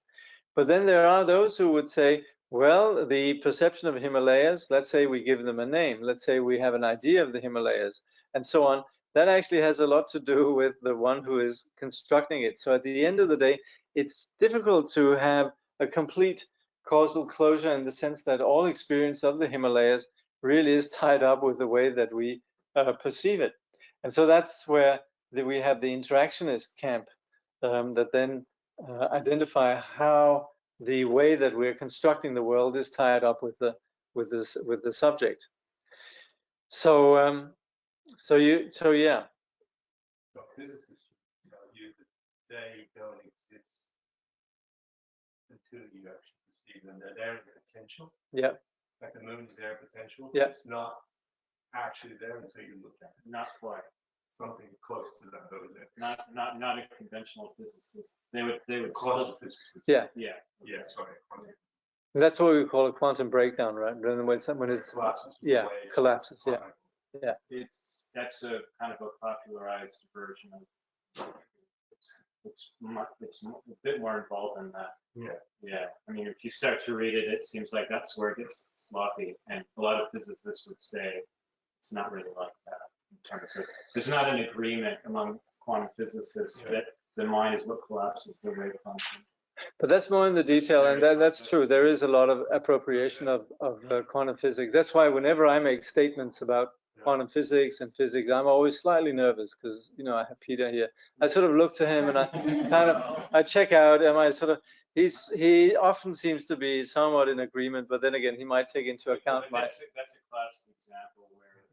But then there are those who would say, well, the perception of Himalayas, let's say we give them a name, let's say we have an idea of the Himalayas, and so on, that actually has a lot to do with the one who is constructing it. So at the end of the day, it's difficult to have a complete causal closure in the sense that all experience of the Himalayas really is tied up with the way that we perceive it. And so that's where we have the interactionist camp that then identify how the way that we're constructing the world is tied up with the subject. So yeah. So physicists tell you that they don't exist until you actually perceive them. They're there in potential. Yeah. Like the moon is there in potential. Yeah. It's not actually there until you look at it. Not quite. Something close to that, though, is it? Not a conventional physicist. They would Quantum still, physicist. yeah. Yeah, sorry. That's what we call a quantum breakdown, right? When it's collapses. yeah, collapses. Yeah. Yeah. That's a kind of a popularized version of. It's a bit more involved than that. Yeah. Yeah. I mean, if you start to read it, it seems like that's where it gets sloppy, and a lot of physicists would say it's not really like that. In terms of, there's not an agreement among quantum physicists that the mind is what collapses the wave function. But that's more in the detail, and that's true. There is a lot of appropriation of quantum physics. That's why whenever I make statements about quantum physics and physics, I'm always slightly nervous because, you know, I have Peter here. I sort of look to him and I check out, am I sort of, he often seems to be somewhat in agreement, but then again, he might take into account my... That's a classic example where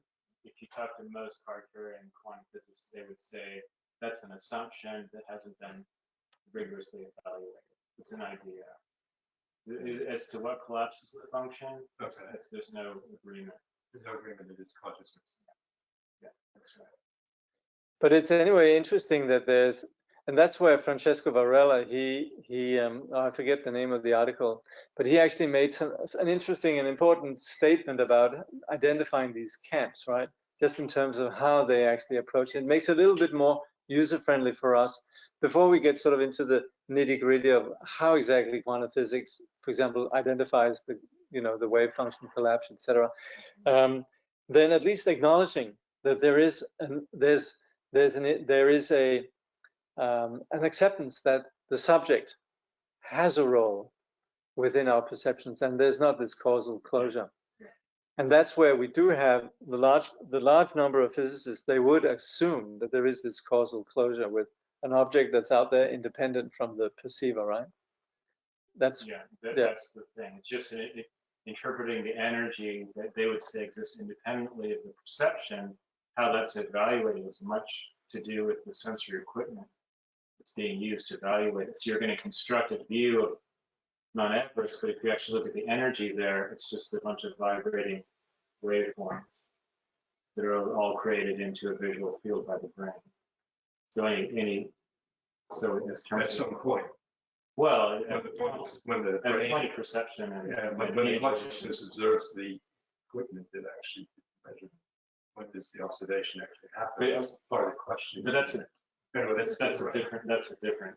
if you talk to most hardcore and quantum physicists, they would say that's an assumption that hasn't been rigorously evaluated. It's an idea. As to what collapses the function, there's no agreement. There's no agreement that it's consciousness. Yeah, that's right. But it's anyway interesting that there's, and that's where Francesco Varela, I forget the name of the article, but he actually made an interesting and important statement about identifying these camps, right? Just in terms of how they actually approach it. It makes it a little bit more user-friendly for us before we get sort of into the nitty-gritty of how exactly quantum physics, for example, identifies the, you know, the wave function collapse, etc. Then at least acknowledging that there is an acceptance that the subject has a role within our perceptions, and there's not this causal closure. And that's where we do have the large number of physicists. They would assume that there is this causal closure with an object that's out there independent from the perceiver, right? That's the thing. It's just interpreting the energy that they would say exists independently of the perception. How that's evaluated is much to do with the sensory equipment that's being used to evaluate it. So you're going to construct a view of non-efforts, but if you actually look at the energy there, it's just a bunch of vibrating waveforms that are all created into a visual field by the brain. So so in this terms at some point. Well, when the brain, point of perception and when the consciousness observes the equipment that actually measures. When does the observation actually happen? That's part of the question. But that's a different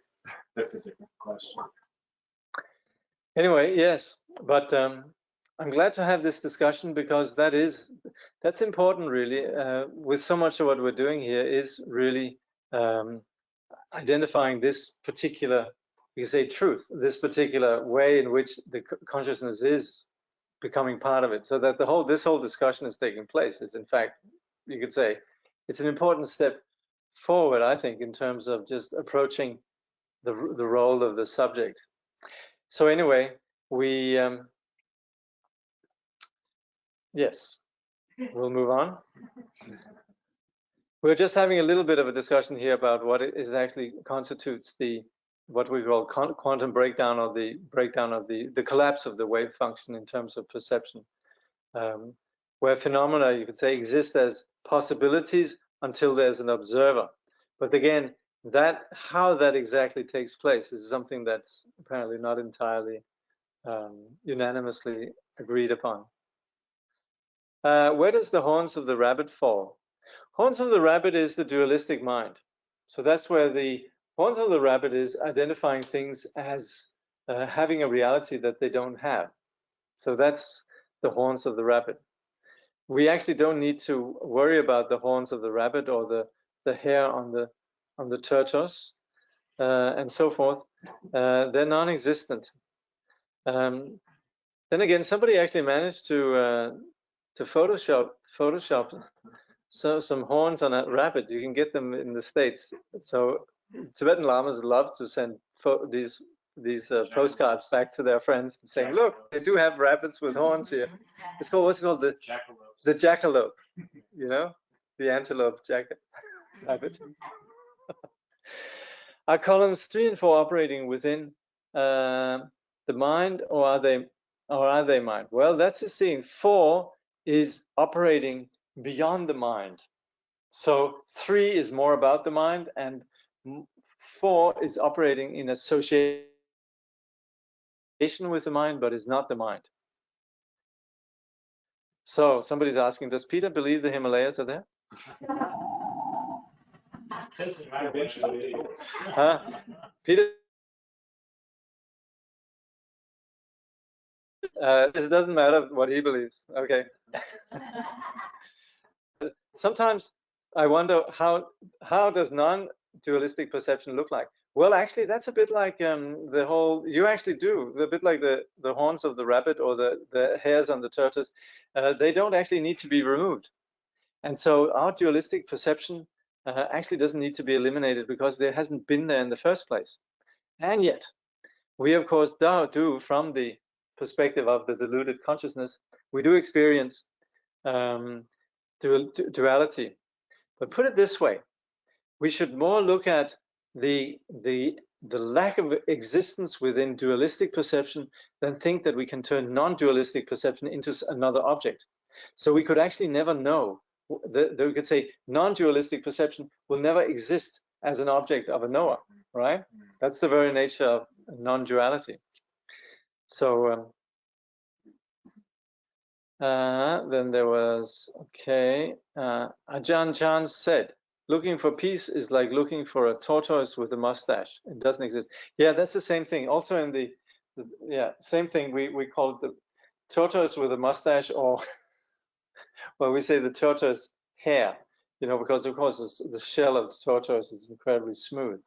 question. Anyway, yes, but I'm glad to have this discussion because that's important, really. With so much of what we're doing here is really identifying this particular, you could say, truth, this particular way in which the consciousness is becoming part of it, so that this whole discussion is taking place. Is in fact, you could say, it's an important step forward, I think, in terms of just approaching the role of the subject. So anyway, yes, we'll move on. We're just having a little bit of a discussion here about what it is actually constitutes what we call quantum breakdown, or the breakdown of the collapse of the wave function in terms of perception, where phenomena, you could say, exist as possibilities until there's an observer. But again, how that exactly takes place is something that's apparently not entirely unanimously agreed upon. Where does the horns of the rabbit fall? Horns of the rabbit is the dualistic mind. So that's where the horns of the rabbit is identifying things as having a reality that they don't have. So that's the horns of the rabbit. We actually don't need to worry about the horns of the rabbit or the hair on the tortoise and so forth. They're non-existent. Then again, somebody actually managed to Photoshop some horns on a rabbit. You can get them in the States. So Tibetan lamas love to send these postcards back to their friends and saying, look, they do have rabbits with horns here. It's called, what's it called? The jackalope, you know, the antelope rabbit. Are columns 3 and 4 operating within the mind, or are they mind? Well, that's the thing. 4 is operating beyond the mind. So 3 is more about the mind, and 4 is operating in association with the mind, but is not the mind. So somebody's asking, does Peter believe the Himalayas are there? Doesn't matter which one it is. Huh? Peter, it doesn't matter what he believes. Okay. Sometimes I wonder how does non-dualistic perception look like? Well, actually, that's a bit like the whole. You actually do a bit like the horns of the rabbit or the hairs on the tortoise. They don't actually need to be removed, and so our dualistic perception actually doesn't need to be eliminated because there hasn't been there in the first place. And yet, we of course do from the perspective of the deluded consciousness, we do experience duality. But put it this way, we should more look at the lack of existence within dualistic perception than think that we can turn non-dualistic perception into another object. So we could actually never know. We could say non-dualistic perception will never exist as an object of a knower, right? That's the very nature of non-duality. So then there was, okay, Ajahn Chand said, looking for peace is like looking for a tortoise with a mustache. It doesn't exist. Yeah, that's the same thing. Also in the yeah, same thing. We call it the tortoise with a mustache, or well, we say the tortoise hair, you know, because of course the shell of the tortoise is incredibly smooth.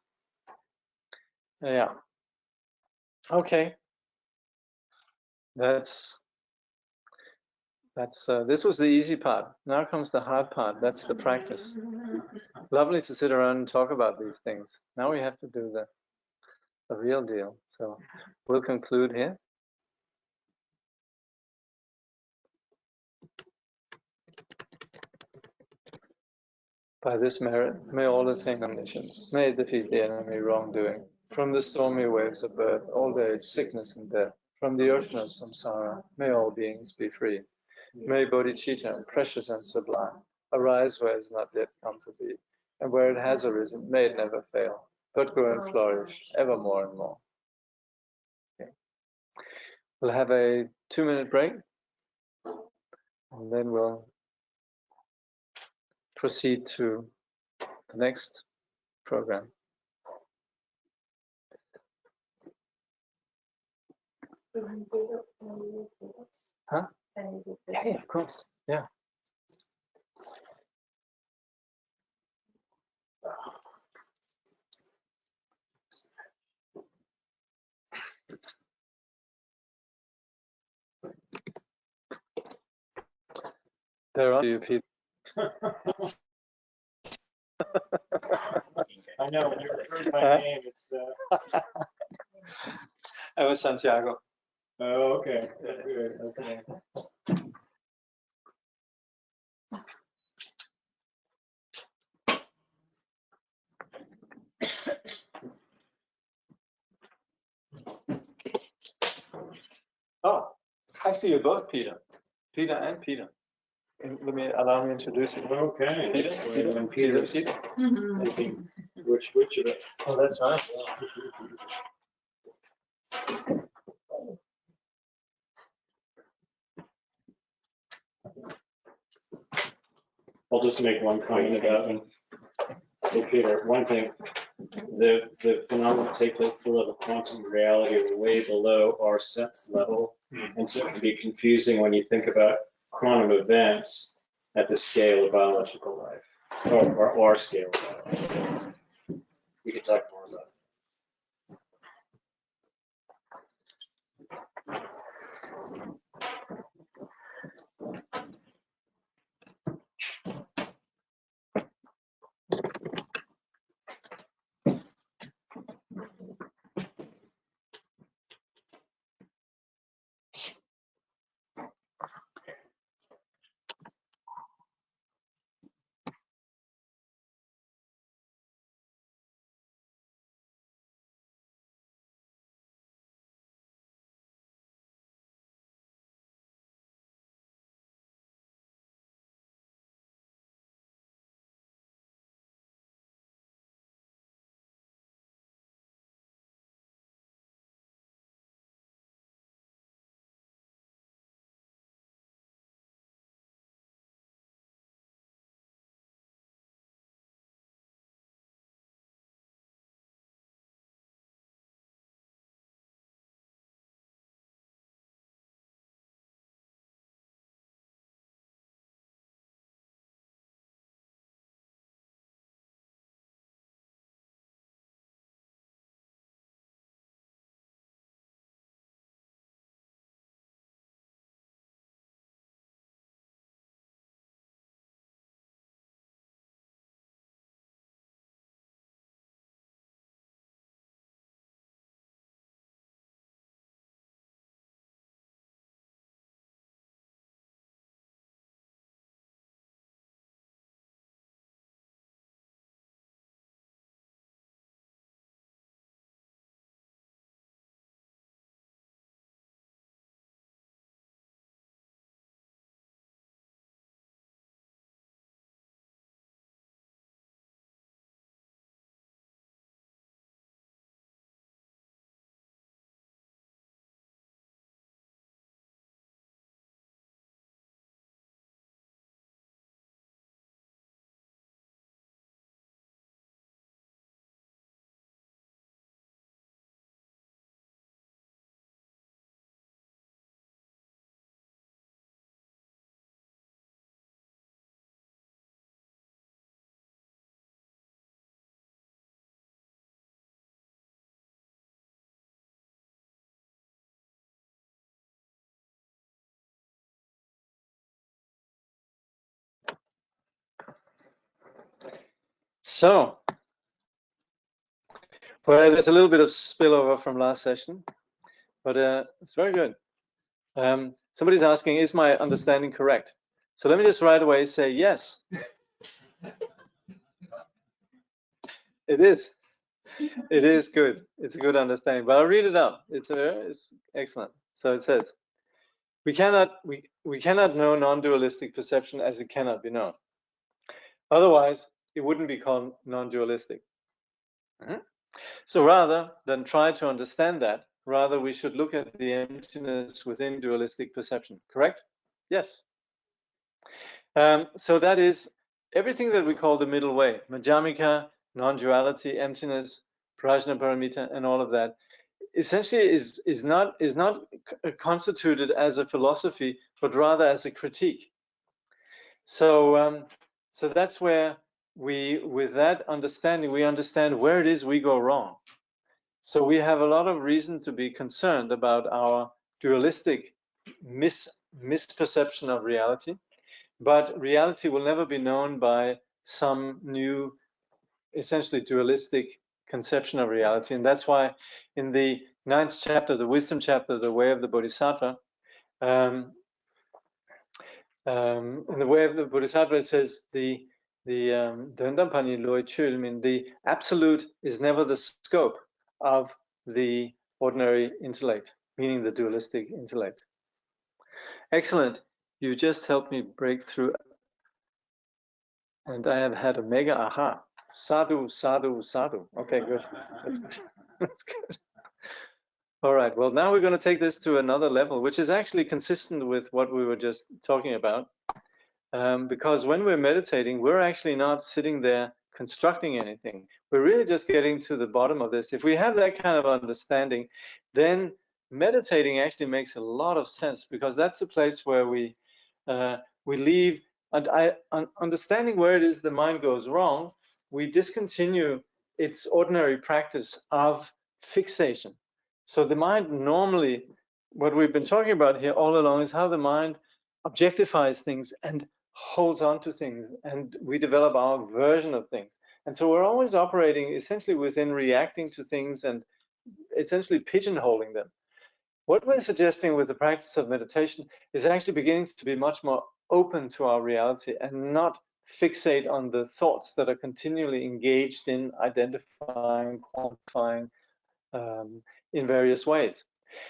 Yeah. Okay. This was the easy part. Now comes the hard part. That's the practice. Lovely to sit around and talk about these things. Now we have to do the real deal. So we'll conclude here. By this merit, may all attain omniscience. May it defeat the enemy wrongdoing. From the stormy waves of birth, old age, sickness, and death. From the ocean of samsara, may all beings be free. May bodhicitta, precious and sublime, arise where it has not yet come to be, and where it has arisen, may it never fail, but grow and flourish ever more and more. Okay. We'll have a 2-minute break, and then we'll proceed to the next program. Huh? Yeah, of course. Yeah. There are you people. I know, when you referred my name, it's, I was Santiago. oh, okay, good, okay. Oh, actually, you're both Peter. Peter and Peter. Allow me to introduce you. Okay. Peter, And Peter's thinking, which of us? Oh, that's right. I'll just make one comment about it. Hey, Peter, one thing, the phenomena that take place below the quantum reality are way below our sense level. And so it can be confusing when you think about quantum events at the scale of biological life, or our scale of biological life. We can talk more about it. So, well, there's a little bit of spillover from last session, but it's very good. Somebody's asking, is my understanding correct? So let me just right away say yes. It is. It is good. It's a good understanding. But I'll read it out. It's excellent. So it says, we cannot know non-dualistic perception as it cannot be known. Otherwise, it wouldn't be called non-dualistic. So rather than try to understand that, rather we should look at the emptiness within dualistic perception. Correct? Yes. So that is everything that we call the middle way, Madhyamika, non-duality, emptiness, Prajnaparamita, and all of that, essentially is not constituted as a philosophy, but rather as a critique. So so that's where with that understanding, we understand where it is we go wrong. So we have a lot of reason to be concerned about our dualistic misperception of reality. But reality will never be known by some new, essentially dualistic conception of reality. And that's why in the 9th chapter, the wisdom chapter, the way of the Bodhisattva, in the way of the Bodhisattva, it says the absolute is never the scope of the ordinary intellect, meaning the dualistic intellect. Excellent. You just helped me break through. And I have had a mega aha. Sadhu, sadhu, sadhu. Okay, good. That's good. That's good. All right. Well, now we're going to take this to another level, which is actually consistent with what we were just talking about. Because when we're meditating, we're actually not sitting there constructing anything. We're really just getting to the bottom of this. If we have that kind of understanding, then meditating actually makes a lot of sense, because that's the place where we leave. And understanding where it is the mind goes wrong, we discontinue its ordinary practice of fixation. So the mind normally, what we've been talking about here all along, is how the mind objectifies things and holds on to things, and we develop our version of things. And so we're always operating essentially within reacting to things and essentially pigeonholing them. What we're suggesting with the practice of meditation is actually beginning to be much more open to our reality and not fixate on the thoughts that are continually engaged in identifying, quantifying in various ways.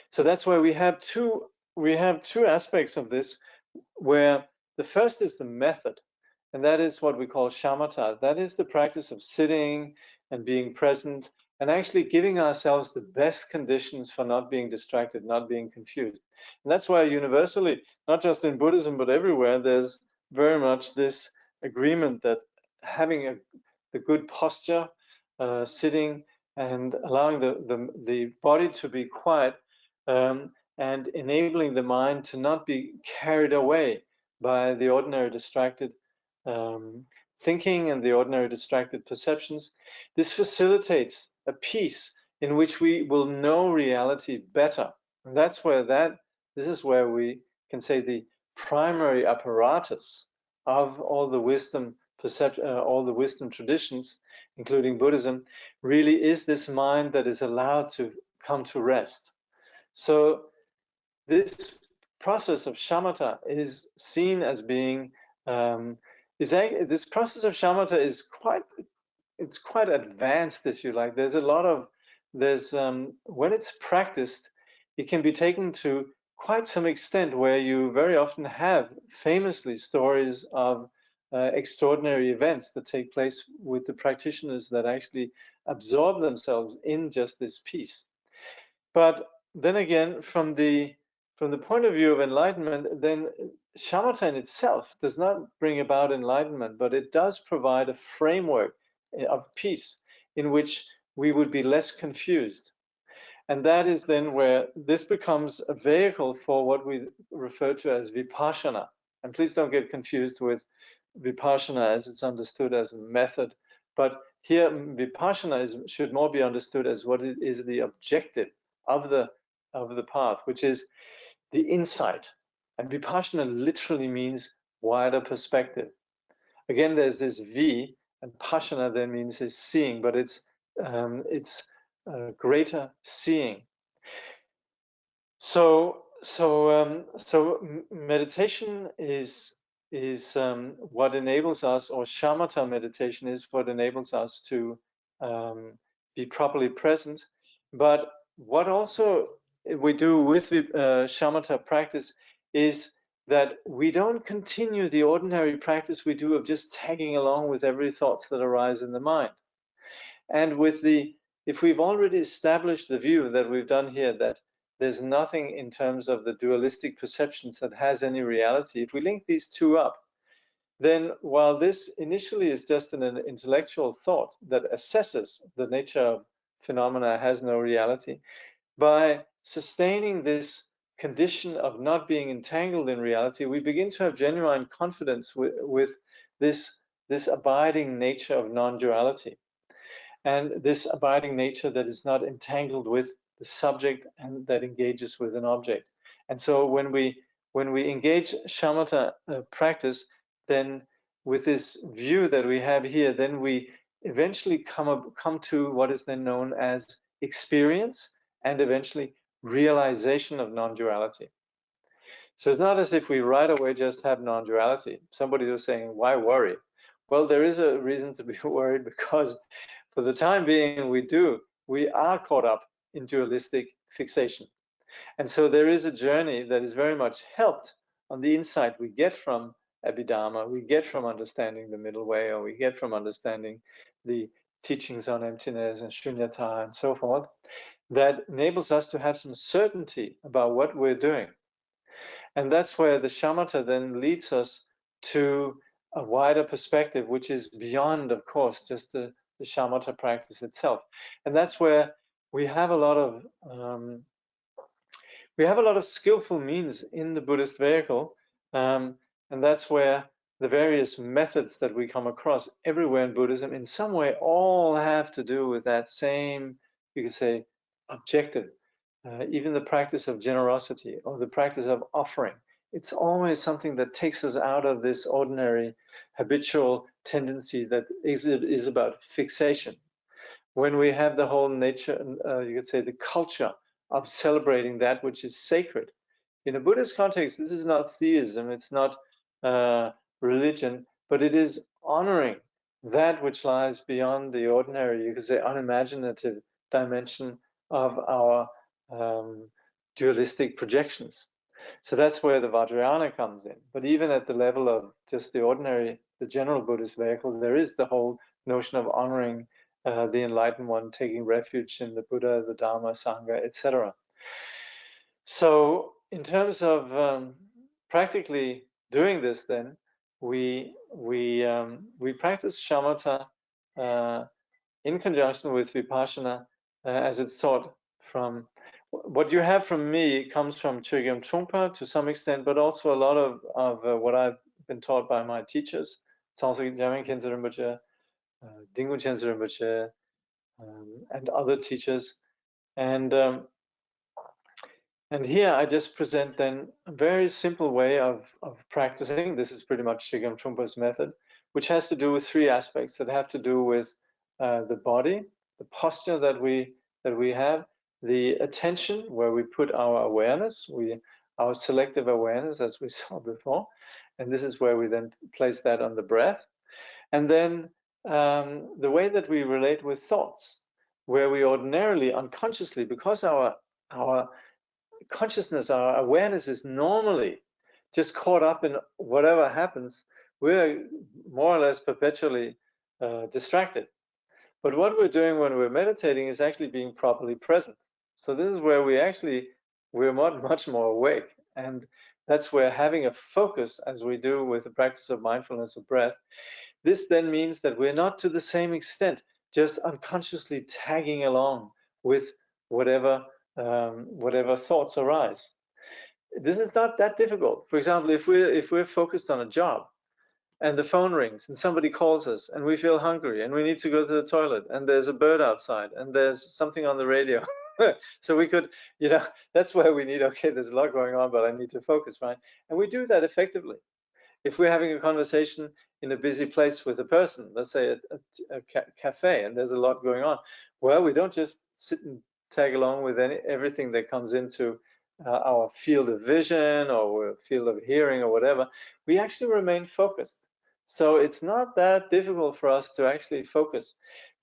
So that's where we have two aspects of this, where the first is the method, and that is what we call shamatha. That is the practice of sitting and being present and actually giving ourselves the best conditions for not being distracted, not being confused. And that's why universally, not just in Buddhism, but everywhere, there's very much this agreement that having the good posture, sitting and allowing the body to be quiet, and enabling the mind to not be carried away by the ordinary distracted thinking and the ordinary distracted perceptions. This facilitates a peace in which we will know reality better. And that's where this is where we can say the primary apparatus of all the wisdom all the wisdom traditions, including Buddhism, really is this mind that is allowed to come to rest. So this process of shamatha is seen as being this process of shamatha is quite advanced, if you like. There's a lot of when it's practiced, it can be taken to quite some extent, where you very often have famously stories of extraordinary events that take place with the practitioners that actually absorb themselves in just this peace. But then again, from the point of view of enlightenment, then shamatha in itself does not bring about enlightenment, but it does provide a framework of peace in which we would be less confused. And that is then where this becomes a vehicle for what we refer to as vipassana. And please don't get confused with vipassana as it's understood as a method. But here, vipassana should more be understood as what it is the objective of the path, which is the insight. And vipassana literally means wider perspective. Again, there's this V, and Pashana then means is seeing, but it's greater seeing. So meditation is what enables us, or shamatha meditation is what enables us to be properly present. But what also we do with the shamatha practice is that we don't continue the ordinary practice we do of just tagging along with every thought that arises in the mind. And if we've already established the view that we've done here, that there's nothing in terms of the dualistic perceptions that has any reality, if we link these two up, then while this initially is just an intellectual thought that assesses the nature of phenomena has no reality, by sustaining this condition of not being entangled in reality, we begin to have genuine confidence with this abiding nature of non-duality, and this abiding nature that is not entangled with the subject and that engages with an object. And so when we engage shamatha practice, then with this view that we have here, then we eventually come to what is then known as experience, and eventually realization of non-duality. So it's not as if we right away just have non-duality. Somebody was saying, why worry? Well, there is a reason to be worried, because for the time being we are caught up in dualistic fixation. And so there is a journey that is very much helped on the insight we get from Abhidharma, we get from understanding the middle way, or we get from understanding the teachings on emptiness and shunyata and so forth, that enables us to have some certainty about what we're doing. And that's where the shamatha then leads us to a wider perspective, which is beyond, of course, just the shamatha practice itself. And that's where we have a lot of skillful means in the Buddhist vehicle, and that's where the various methods that we come across everywhere in Buddhism in some way all have to do with that same, you could say, objective. Even the practice of generosity or the practice of offering, it's always something that takes us out of this ordinary habitual tendency that is about fixation. When we have the whole nature, you could say the culture of celebrating that which is sacred. In a Buddhist context, this is not theism, it's not religion, but it is honoring that which lies beyond the ordinary, you could say, unimaginative dimension of our dualistic projections. So that's where the Vajrayana comes in. But even at the level of just the ordinary, the general Buddhist vehicle, there is the whole notion of honoring the enlightened one, taking refuge in the Buddha, the Dharma, Sangha, etc. So in terms of practically doing this, then we practice shamatha in conjunction with vipassana as it's taught from. What you have from me comes from Chogyam Trungpa to some extent, but also a lot of what I've been taught by my teachers, Tsangsa Gyalmen Khyentse Rinpoche, Dinghu Khyentse Rinpoche, and other teachers. And here I just present then a very simple way of practicing. This is pretty much Chogyam Trungpa's method, which has to do with three aspects that have to do with the body, the posture that we have, the attention, where we put our awareness, our selective awareness, as we saw before, and this is where we then place that on the breath, and then the way that we relate with thoughts, where we ordinarily, unconsciously, because our consciousness, our awareness is normally just caught up in whatever happens, we're more or less perpetually distracted. But what we're doing when we're meditating is actually being properly present. So this is where we're much more awake. And that's where having a focus, as we do with the practice of mindfulness of breath, this then means that we're not to the same extent just unconsciously tagging along with whatever thoughts arise. This is not that difficult. For example, if we're focused on a job, and the phone rings and somebody calls us and we feel hungry and we need to go to the toilet and there's a bird outside and there's something on the radio. So we could, that's where we need, okay, there's a lot going on, but I need to focus, right? And we do that effectively. if we're having a conversation in a busy place with a person, let's say a cafe, and there's a lot going on, well, we don't just sit and tag along with everything that comes into our field of vision or field of hearing or whatever. We actually remain focused. So it's not that difficult for us to actually focus.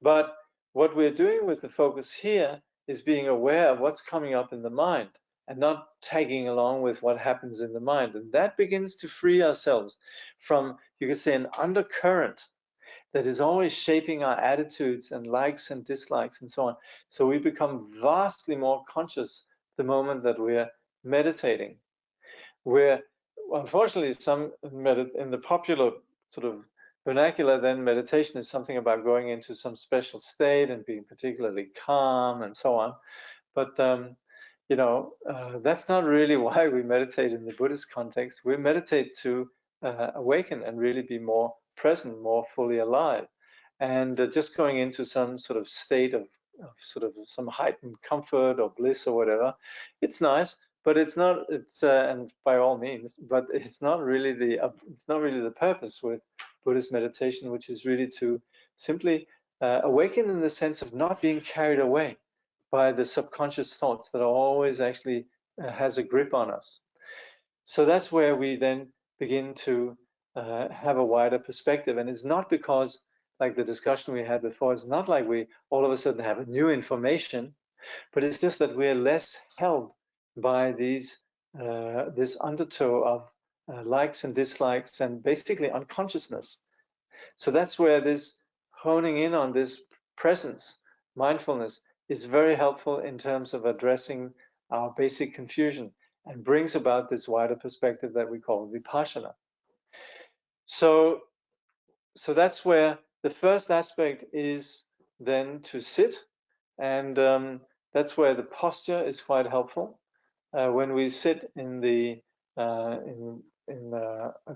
But what we're doing with the focus here is being aware of what's coming up in the mind and not tagging along with what happens in the mind. And that begins to free ourselves from, you could say, an undercurrent that is always shaping our attitudes and likes and dislikes and so on. So we become vastly more conscious the moment that we're meditating. Where, unfortunately, in the popular sort of vernacular, then meditation is something about going into some special state and being particularly calm and so on. But that's not really why we meditate in the Buddhist context. We meditate to awaken and really be more present, more fully alive, and just going into some sort of state of sort of some heightened comfort or bliss or whatever. It's nice, but it's not. And by all means, but it's not really the purpose with Buddhist meditation, which is really to simply awaken in the sense of not being carried away by the subconscious thoughts that always actually has a grip on us. So that's where we then begin to have a wider perspective. And it's not because, like the discussion we had before, it's not like we all of a sudden have new information, but it's just that we're less held by this undertow of likes and dislikes and basically unconsciousness. So that's where this honing in on this presence, mindfulness, is very helpful in terms of addressing our basic confusion and brings about this wider perspective that we call vipassana. So that's where the first aspect is then to sit, and that's where the posture is quite helpful. When we sit in a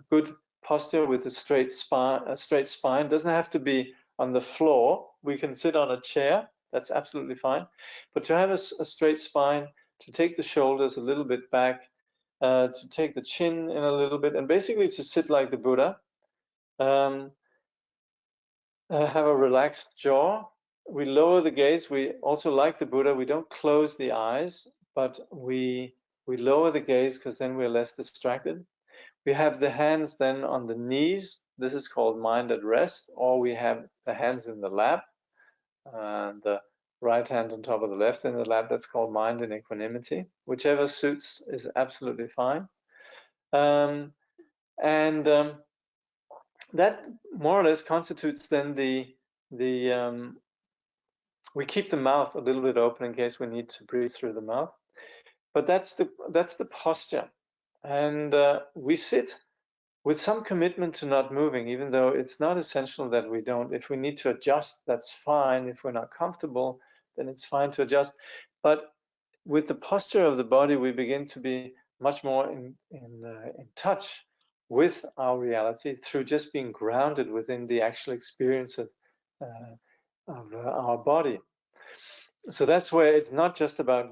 good posture with a straight spine, doesn't have to be on the floor. We can sit on a chair. That's absolutely fine. But to have a straight spine, to take the shoulders a little bit back, to take the chin in a little bit, and basically to sit like the Buddha. Have a relaxed jaw. We lower the gaze. We also, like the Buddha, we don't close the eyes, but we lower the gaze because then we're less distracted. We have the hands then on the knees. This is called mind at rest, or we have the hands in the lap, the right hand on top of the left in the lap. That's called mind in equanimity. Whichever suits is absolutely fine. That more or less constitutes then we keep the mouth a little bit open in case we need to breathe through the mouth. But that's the posture. And we sit with some commitment to not moving, even though it's not essential that we don't. If we need to adjust, that's fine. If we're not comfortable, then it's fine to adjust. But with the posture of the body, we begin to be much more in touch with our reality through just being grounded within the actual experience of our body. So that's where it's not just about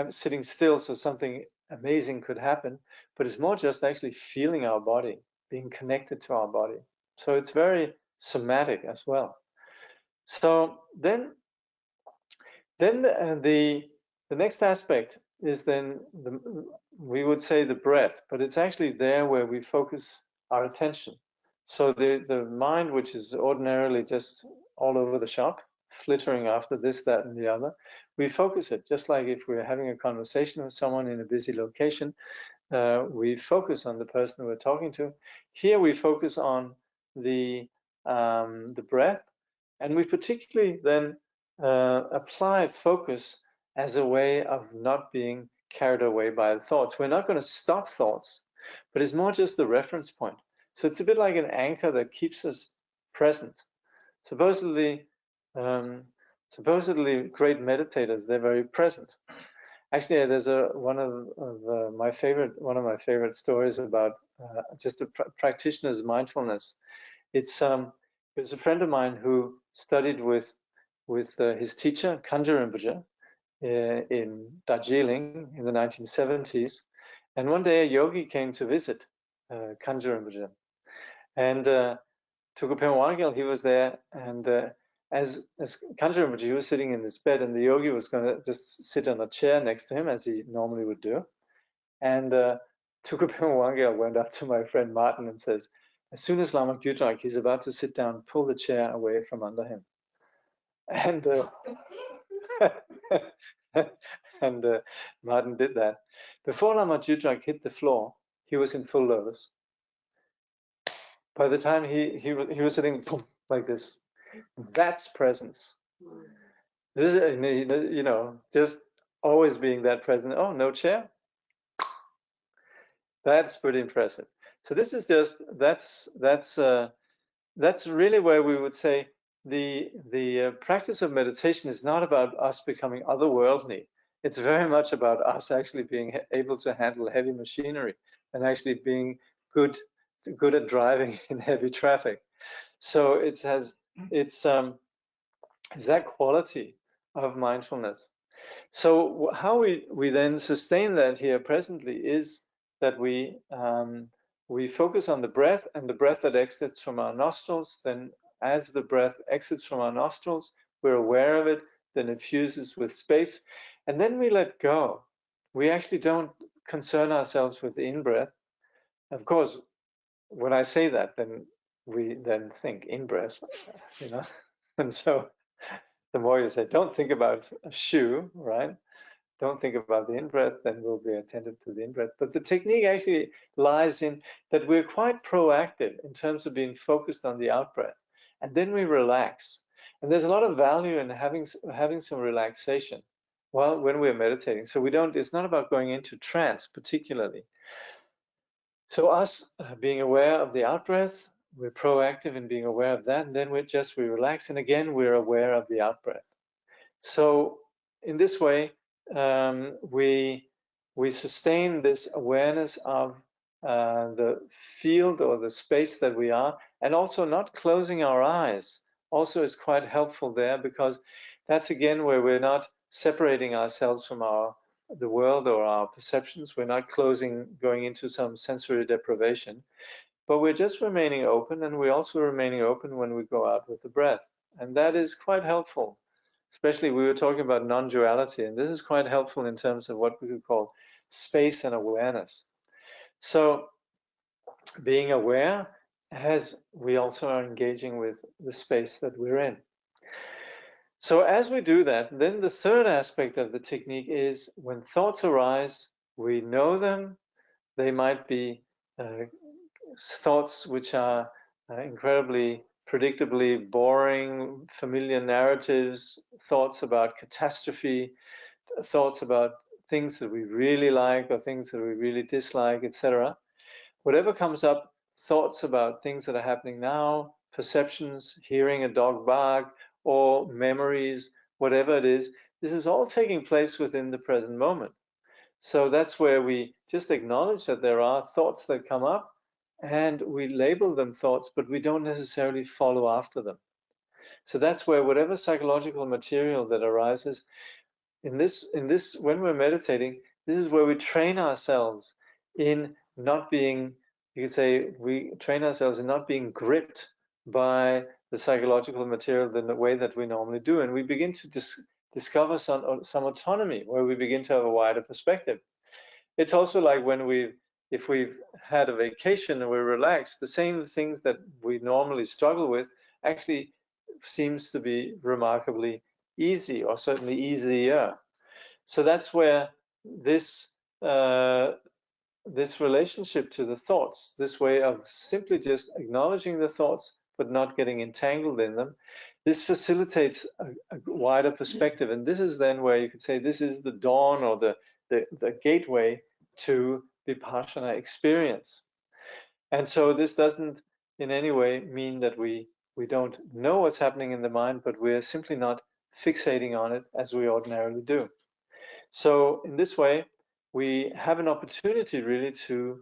sitting still so something amazing could happen, but it's more just actually feeling our body, being connected to our body. So it's very somatic as well. So then the next aspect is then we would say the breath, but it's actually there where we focus our attention. So the mind, which is ordinarily just all over the shop, flittering after this, that, and the other, we focus it. Just like if we're having a conversation with someone in a busy location, we focus on the person we're talking to. Here we focus on the breath, and we particularly then apply focus as a way of not being carried away by the thoughts. We're not going to stop thoughts, but it's more just the reference point. So it's a bit like an anchor that keeps us present. Supposedly great meditators, they're very present. Actually, there's one of my favorite stories about just a practitioner's mindfulness. It's a friend of mine who studied with his teacher Kangyur Rinpoche in Darjeeling in the 1970s, and one day a yogi came to visit Kangyur Rinpoche, And Tukapem Wangel, he was there, and as Kanchen Rinpoche, he was sitting in his bed, and the yogi was going to just sit on a chair next to him, as he normally would do. And Tukapem Wangel went up to my friend Martin and says, as soon as Lama Gyudrak, he's about to sit down, pull the chair away from under him. And and Martin did that. Before Lama Gyudrak hit the floor, he was in full lotus. By the time he was sitting boom, like this, that's presence. This is, just always being that present. Oh, no chair. That's pretty impressive. So this is just that's really where we would say the practice of meditation is not about us becoming otherworldly. It's very much about us actually being able to handle heavy machinery and actually being good at driving in heavy traffic. So it's that quality of mindfulness. So how we then sustain that here presently is that we focus on the breath, and the breath that exits from our nostrils. Then as the breath exits from our nostrils, we're aware of it, then it fuses with space, and then we let go. We actually don't concern ourselves with the in-breath. Of course, when I say that, then we then think in-breath, and so the more you say, don't think about a shoe, right? Don't think about the in-breath, then we'll be attentive to the in-breath. But the technique actually lies in that we're quite proactive in terms of being focused on the out-breath. And then we relax. And there's a lot of value in having some relaxation when we're meditating. So it's not about going into trance particularly. So us being aware of the out-breath, we're proactive in being aware of that, and then we relax, and again we're aware of the out-breath. So in this way, we sustain this awareness of the field or the space that we are, and also not closing our eyes also is quite helpful there, because that's again where we're not separating ourselves from the world or our perceptions. We're not going into some sensory deprivation, but we're just remaining open, and we're also remaining open when we go out with the breath. And that is quite helpful. Especially, we were talking about non-duality, and this is quite helpful in terms of what we could call space and awareness. So being aware we also are engaging with the space that we're in. So as we do that, then the third aspect of the technique is when thoughts arise, we know them. They might be thoughts which are incredibly predictably boring, familiar narratives, thoughts about catastrophe, thoughts about things that we really like or things that we really dislike, etc. Whatever comes up, thoughts about things that are happening now, perceptions, hearing a dog bark, or memories, whatever it is, this is all taking place within the present moment. So that's where we just acknowledge that there are thoughts that come up, and we label them thoughts, but we don't necessarily follow after them. So that's where whatever psychological material that arises in this when we're meditating, this is where we train ourselves in not being, you could say, we train ourselves in not being gripped by the psychological material in the way that we normally do, and we begin to discover some autonomy, where we begin to have a wider perspective. It's also like if we've had a vacation and we're relaxed, the same things that we normally struggle with actually seems to be remarkably easy, or certainly easier. So that's where this relationship to the thoughts, this way of simply just acknowledging the thoughts but not getting entangled in them, this facilitates a wider perspective. And this is then where you could say this is the dawn, or the gateway to Vipassana experience. And so this doesn't in any way mean that we don't know what's happening in the mind, but we're simply not fixating on it as we ordinarily do. So in this way, we have an opportunity really to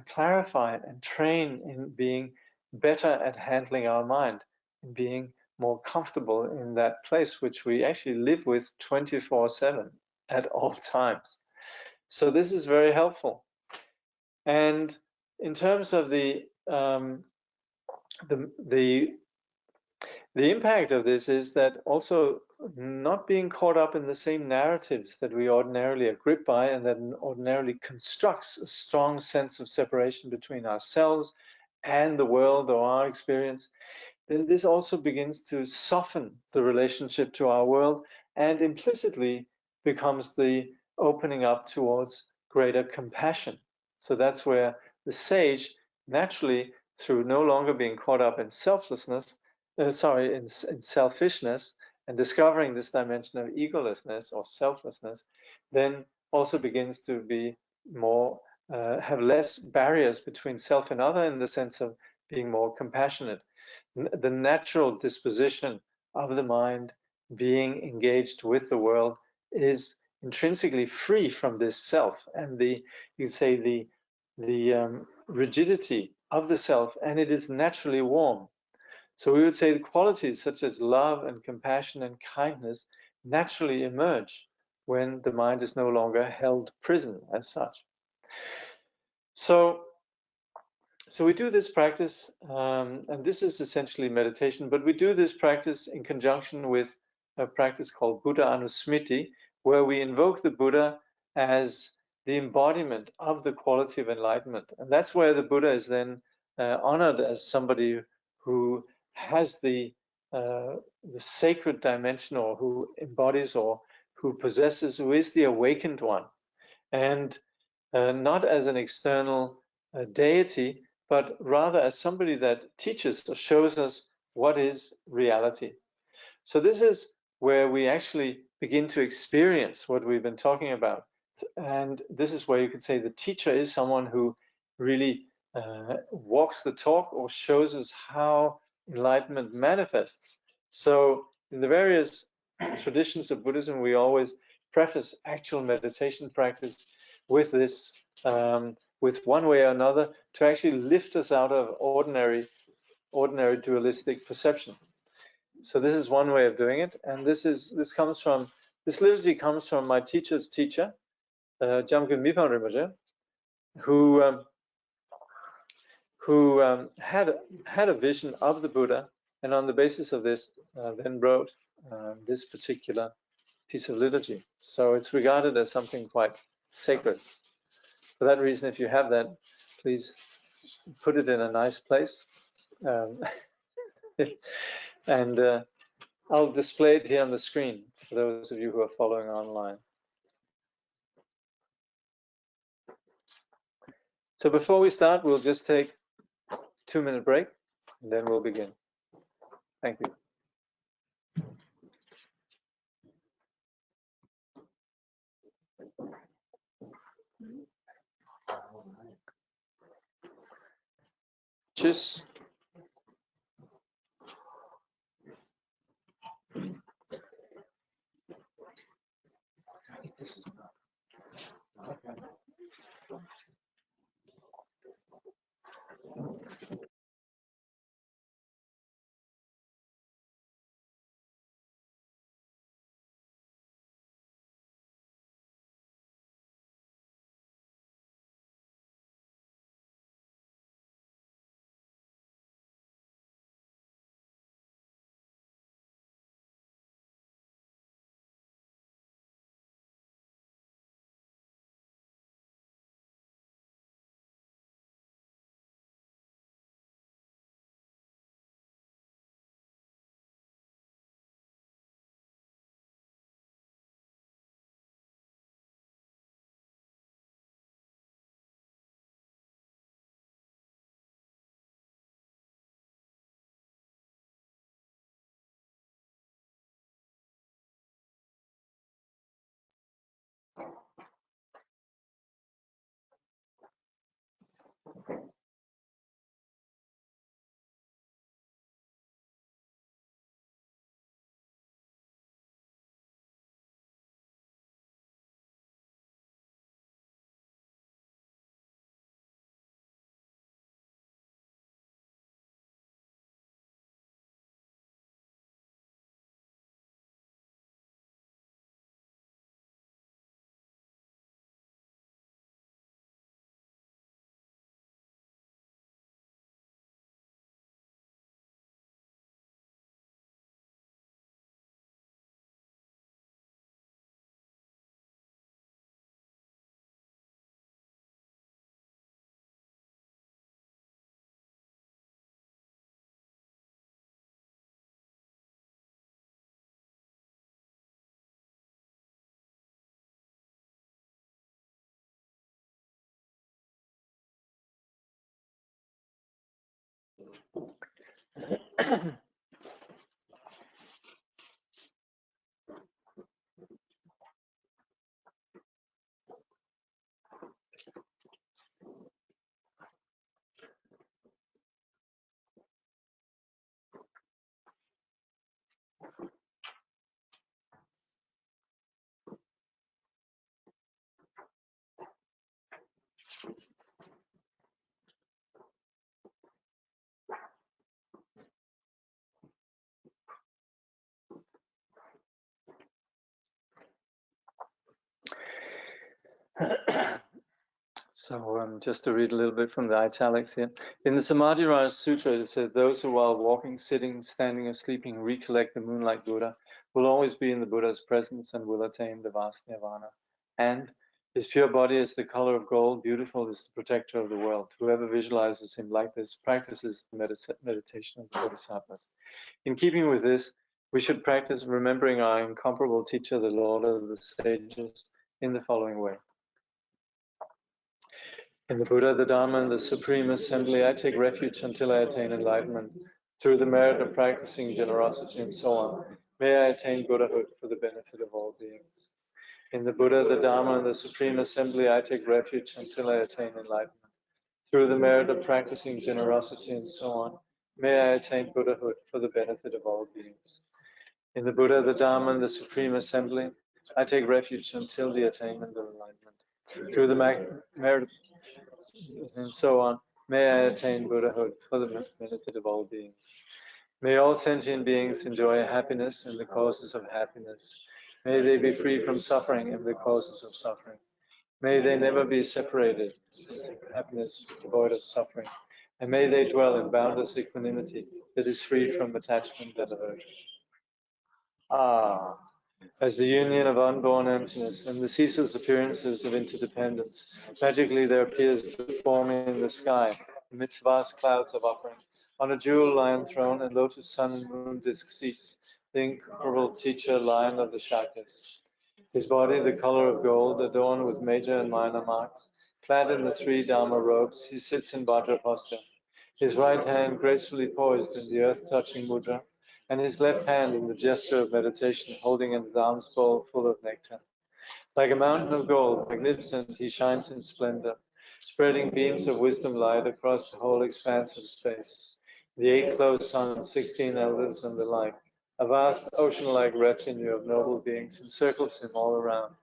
clarify and train in being better at handling our mind, and being more comfortable in that place which we actually live with 24/7 at all times. So this is very helpful. And in terms of the the impact of this is that also not being caught up in the same narratives that we ordinarily are gripped by and that ordinarily constructs a strong sense of separation between ourselves and the world or our experience, then this also begins to soften the relationship to our world and implicitly becomes the opening up towards greater compassion. So that's where the sage naturally, through no longer being caught up in selflessness, in selfishness, and discovering this dimension of egolessness or selflessness, then also begins to be more, have less barriers between self and other, in the sense of being more compassionate. The natural disposition of the mind being engaged with the world is intrinsically free from this self and the rigidity of the self, and it is naturally warm. So we would say the qualities such as love and compassion and kindness naturally emerge when the mind is no longer held prison as such. So we do this practice, and this is essentially meditation, but we do this practice in conjunction with a practice called Buddha Anusmriti, where we invoke the Buddha as the embodiment of the quality of enlightenment. And that's where the Buddha is then honored as somebody who has the sacred dimension, or who embodies, or who possesses, who is the awakened one. And not as an external deity, but rather as somebody that teaches or shows us what is reality. So this is where we actually begin to experience what we've been talking about. And this is where you could say the teacher is someone who really walks the talk or shows us how enlightenment manifests. So in the various traditions of Buddhism, we always preface actual meditation practice with this, with one way or another, to actually lift us out of ordinary dualistic perception. So this is one way of doing it, and this liturgy comes from my teacher's teacher, Jakob who had a vision of the Buddha, and on the basis of this then wrote this particular piece of liturgy. So it's regarded as something quite sacred. For that reason, if you have that, please put it in a nice place. And I'll display it here on the screen for those of you who are following online. So before we start, we'll just take a 2-minute break, and then we'll begin. Thank you. Tschüss. This is not. So just to read a little bit from the italics here. In the Samadhi Raj Sutra, it says, those who while walking, sitting, standing, or sleeping recollect the moonlight Buddha will always be in the Buddha's presence and will attain the vast nirvana. And his pure body is the color of gold, beautiful is the protector of the world. Whoever visualizes him like this practices the meditation of the Bodhisattvas. In keeping with this, we should practice remembering our incomparable teacher, the Lord of the sages, in the following way. In the Buddha, the Dharma, and the Supreme Assembly, I take refuge until I attain enlightenment. Through the merit of practicing generosity and so on, may I attain Buddhahood for the benefit of all beings. In the Buddha, the Dharma, and the Supreme Assembly, I take refuge until I attain enlightenment. Through the merit of practicing generosity and so on, may I attain Buddhahood for the benefit of all beings. In the Buddha, the Dharma, and the Supreme Assembly, I take refuge until the attainment of enlightenment. Through the merit and so on, may I attain Buddhahood for the benefit of all beings. May all sentient beings enjoy happiness and the causes of happiness. May they be free from suffering and the causes of suffering. May they never be separated, happiness devoid of suffering. And may they dwell in boundless equanimity that is free from attachment and aversion. As the union of unborn emptiness and the ceaseless appearances of interdependence, magically there appears before me in the sky, amidst vast clouds of offering, on a jewel lion throne and lotus sun and moon disk seats, the incomparable teacher, lion of the Shakyas. His body, the color of gold, adorned with major and minor marks, clad in the 3 Dharma robes, he sits in Vajra posture. His right hand gracefully poised in the earth-touching mudra, and his left hand in the gesture of meditation, holding in his arms bowl full of nectar. Like a mountain of gold, magnificent, he shines in splendor, spreading beams of wisdom light across the whole expanse of space. The 8 closed suns, 16 elders, and the like, a vast ocean-like retinue of noble beings encircles him all around.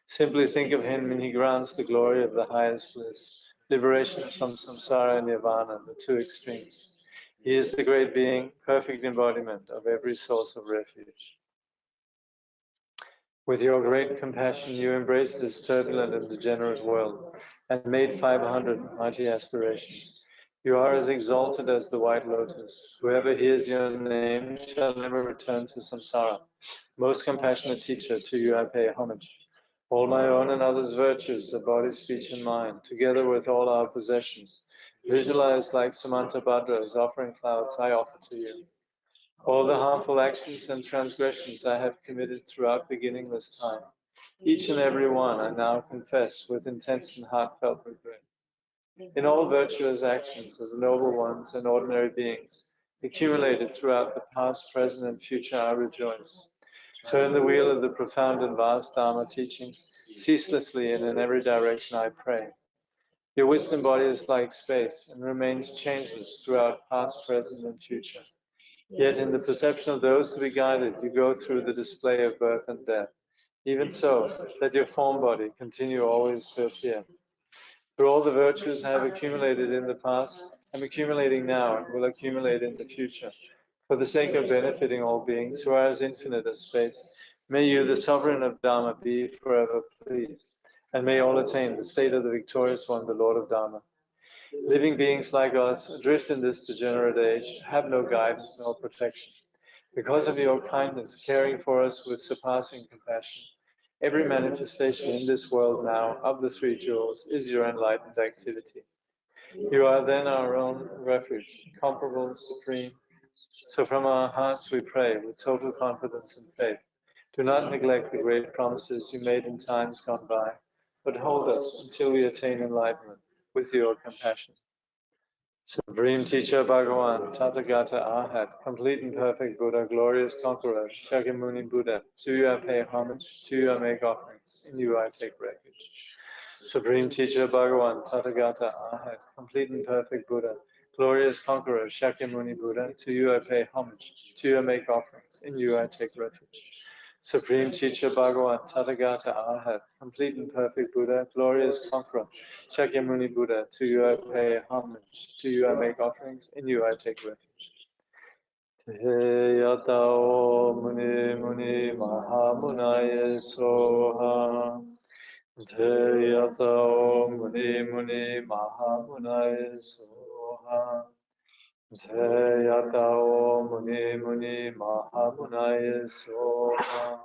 Simply think of him and he grants the glory of the highest bliss, liberation from samsara and nirvana, the 2 extremes. He is the great being, perfect embodiment of every source of refuge. With your great compassion, you embraced this turbulent and degenerate world and made 500 mighty aspirations. You are as exalted as the white lotus. Whoever hears your name shall never return to samsara. Most compassionate teacher, to you I pay homage. All my own and others' virtues, of body, speech, and mind, together with all our possessions, visualized like Samantabhadra as offering clouds, I offer to you. All the harmful actions and transgressions I have committed throughout beginningless time, each and every one I now confess with intense and heartfelt regret. In all virtuous actions of the noble ones and ordinary beings, accumulated throughout the past, present, and future, I rejoice. Turn the wheel of the profound and vast Dharma teachings ceaselessly and in every direction, I pray. Your wisdom body is like space and remains changeless throughout past, present, and future. Yet in the perception of those to be guided, you go through the display of birth and death. Even so, let your form body continue always to appear. For all the virtues I have accumulated in the past, I'm accumulating now and will accumulate in the future. For the sake of benefiting all beings who are as infinite as space, may you, the sovereign of Dharma, be forever pleased, and may all attain the state of the victorious one, the Lord of Dharma. Living beings like us, adrift in this degenerate age, have no guidance nor protection. Because of your kindness, caring for us with surpassing compassion, every manifestation in this world now of the 3 jewels is your enlightened activity. You are then our own refuge, incomparable, supreme. So from our hearts we pray with total confidence and faith. Do not neglect the great promises you made in times gone by, but hold us until we attain enlightenment with your compassion. Supreme Teacher Bhagavan, Tathagata Arhat, complete and perfect Buddha, glorious conqueror, Shakyamuni Buddha, to you I pay homage, to you I make offerings, in you I take refuge. Supreme Teacher Bhagavan, Tathagata Arhat, complete and perfect Buddha, glorious conqueror, Shakyamuni Buddha, to you I pay homage, to you I make offerings, in you I take refuge. Supreme Teacher Bhagavan, Tathagata Arhat, complete and perfect Buddha, glorious conqueror, Shakyamuni Buddha, to you I pay homage, to you I make offerings, in you I take refuge. Te yatao muni muni mahamunaya soha. Te yatao muni muni mahamunaya soha. Te yatao muni muni mahamunaya soha.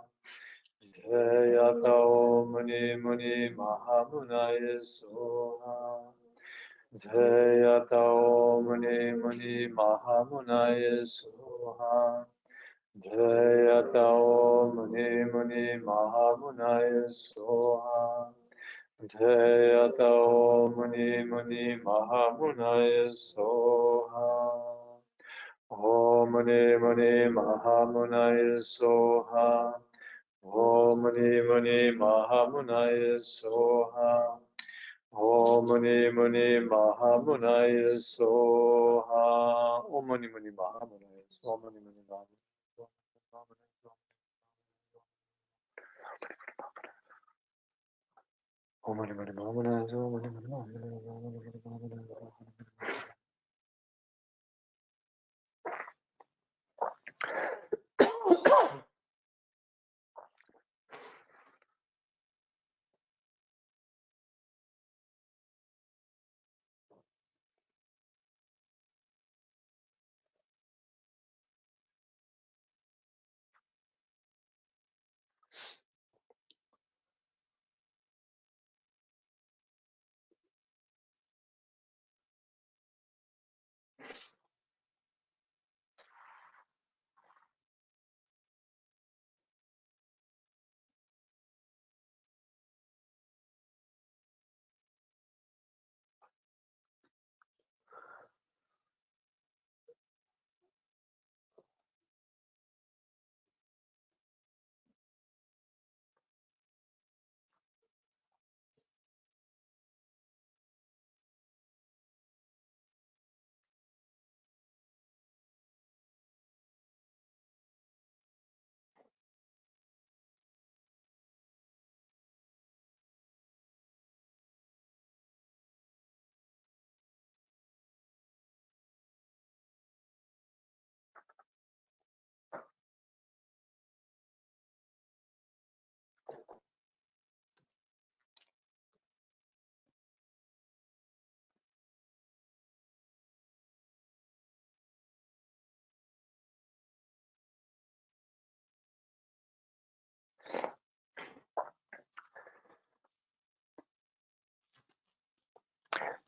Te yatao muni muni mahamunaya soha. Te yatao muni muni mahamunaya soha. Te yatao muni muni mahamunaya soha. Te yatao muni muni mahamunaya soha. Om muni muni mahamunaya soha. Om muni muni mahamunaya soha. Om muni muni mahamunaya soha. Om muni muni mahamunaya soha. Om muni muni mahamunaya soha. Om muni muni mahamunaya soha. Om muni muni mahamunaya soha.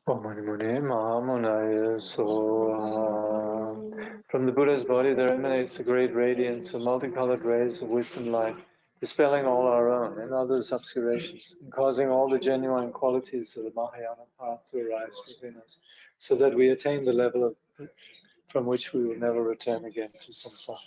Om mani muni mahamunaya soha. From the Buddha's body there emanates a great radiance, a multicolored rays of wisdom light, dispelling all our own and others' obscurations, and causing all the genuine qualities of the Mahayana path to arise within us, so that we attain the level of, from which we will never return again to samsara.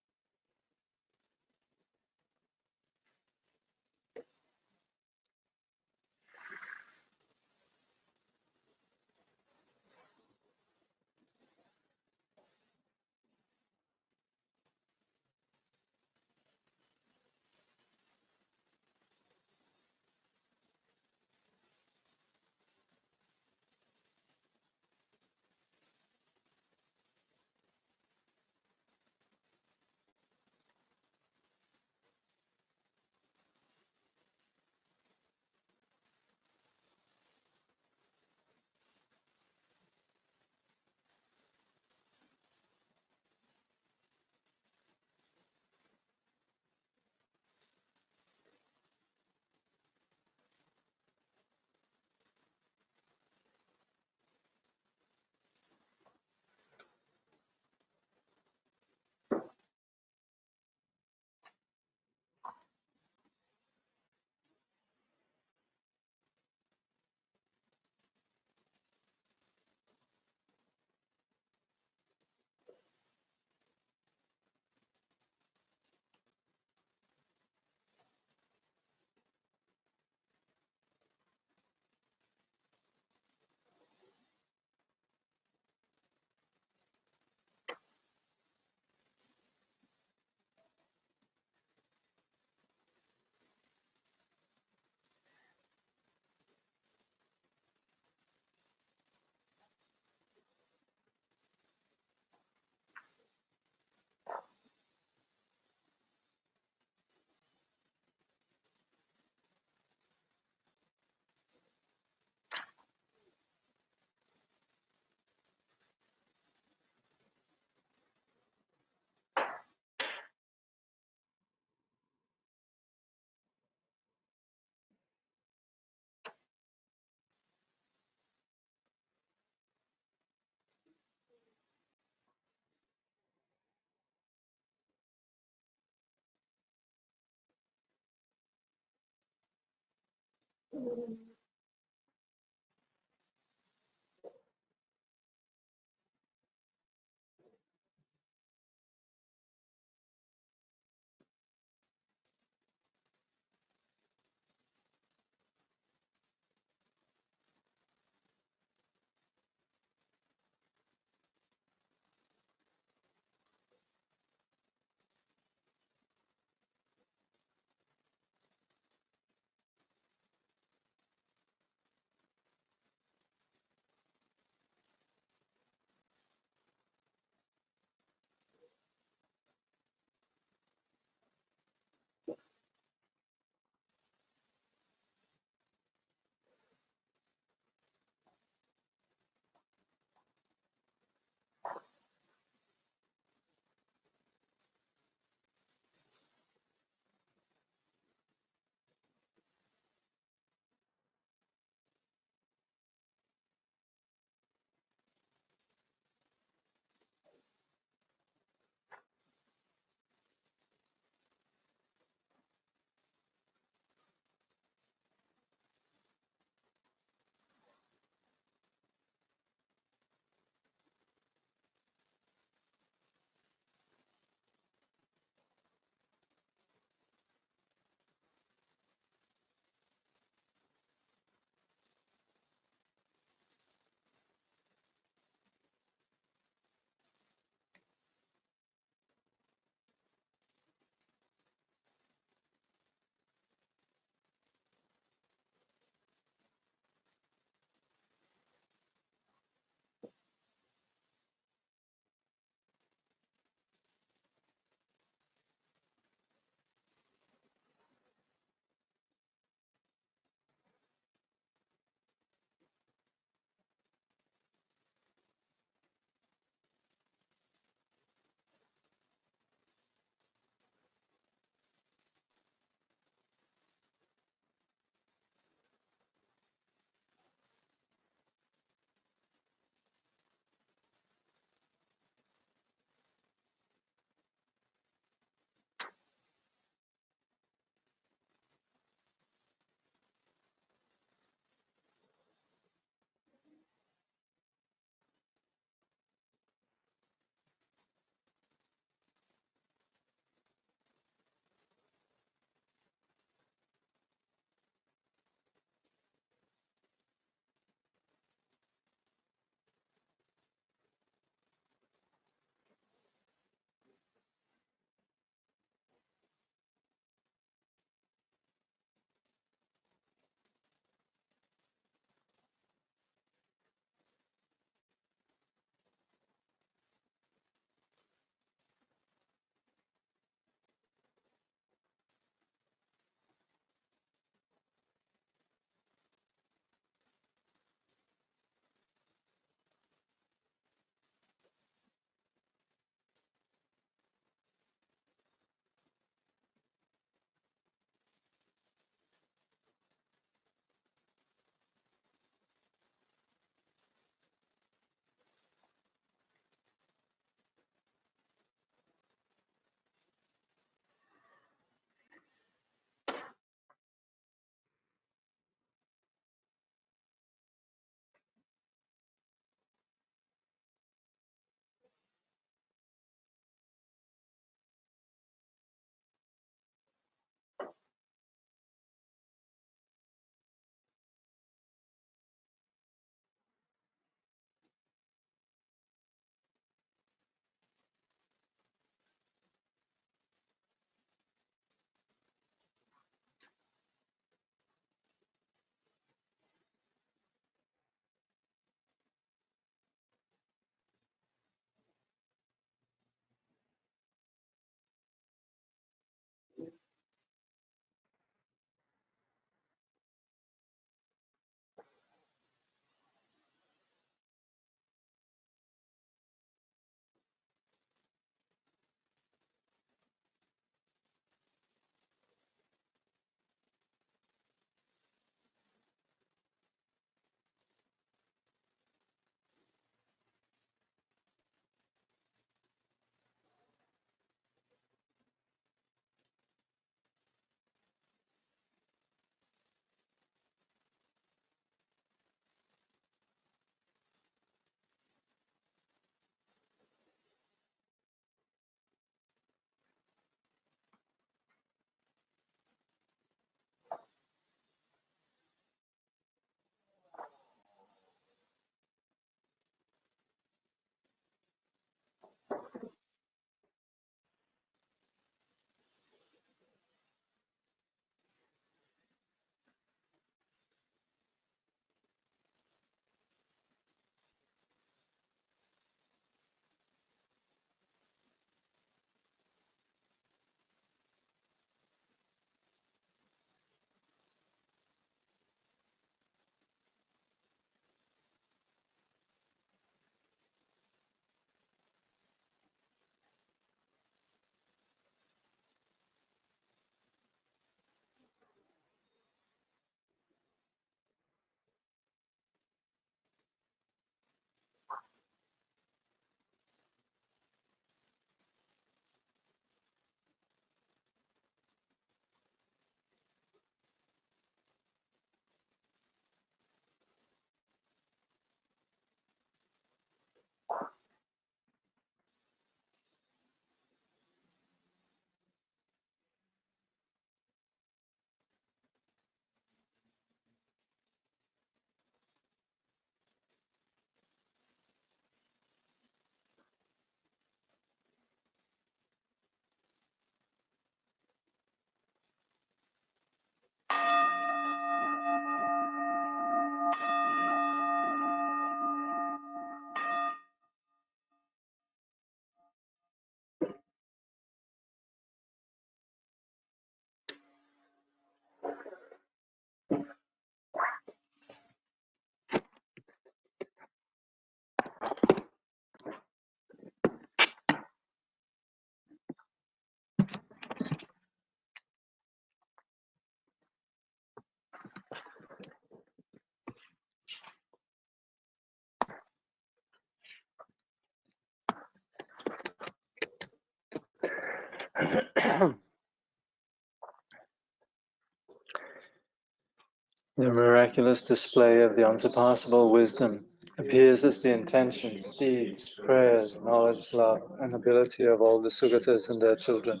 The miraculous display of the unsurpassable wisdom appears as the intentions, deeds, prayers, knowledge, love, and ability of all the Sugatas and their children.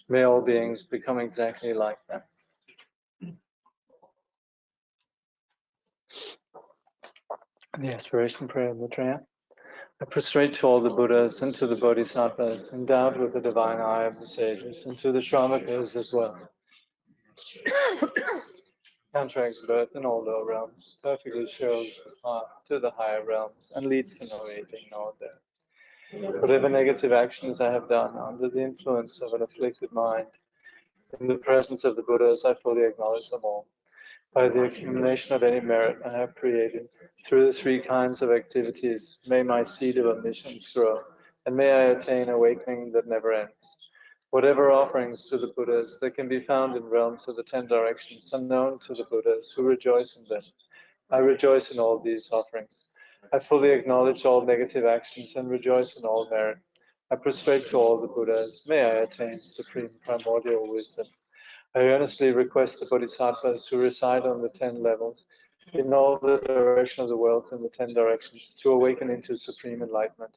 May all beings become exactly like them. The aspiration prayer of Maitreya. I prostrate to all the Buddhas and to the Bodhisattvas, endowed with the divine eye of the sages, and to the Shravakas as well. Counteracts birth in all lower realms, perfectly shows the path to the higher realms, and leads to no aging nor death. Whatever negative actions I have done under the influence of an afflicted mind, in the presence of the Buddhas, I fully acknowledge them all. By the accumulation of any merit I have created, through the three kinds of activities, may my seed of omniscience grow, and may I attain awakening that never ends. Whatever offerings to the Buddhas that can be found in realms of the 10 directions are known to the Buddhas who rejoice in them. I rejoice in all these offerings. I fully acknowledge all negative actions and rejoice in all merit. I prostrate to all the Buddhas. May I attain supreme primordial wisdom. I earnestly request the Bodhisattvas who reside on the 10 levels, in all the direction of the worlds in the 10 directions, to awaken into supreme enlightenment.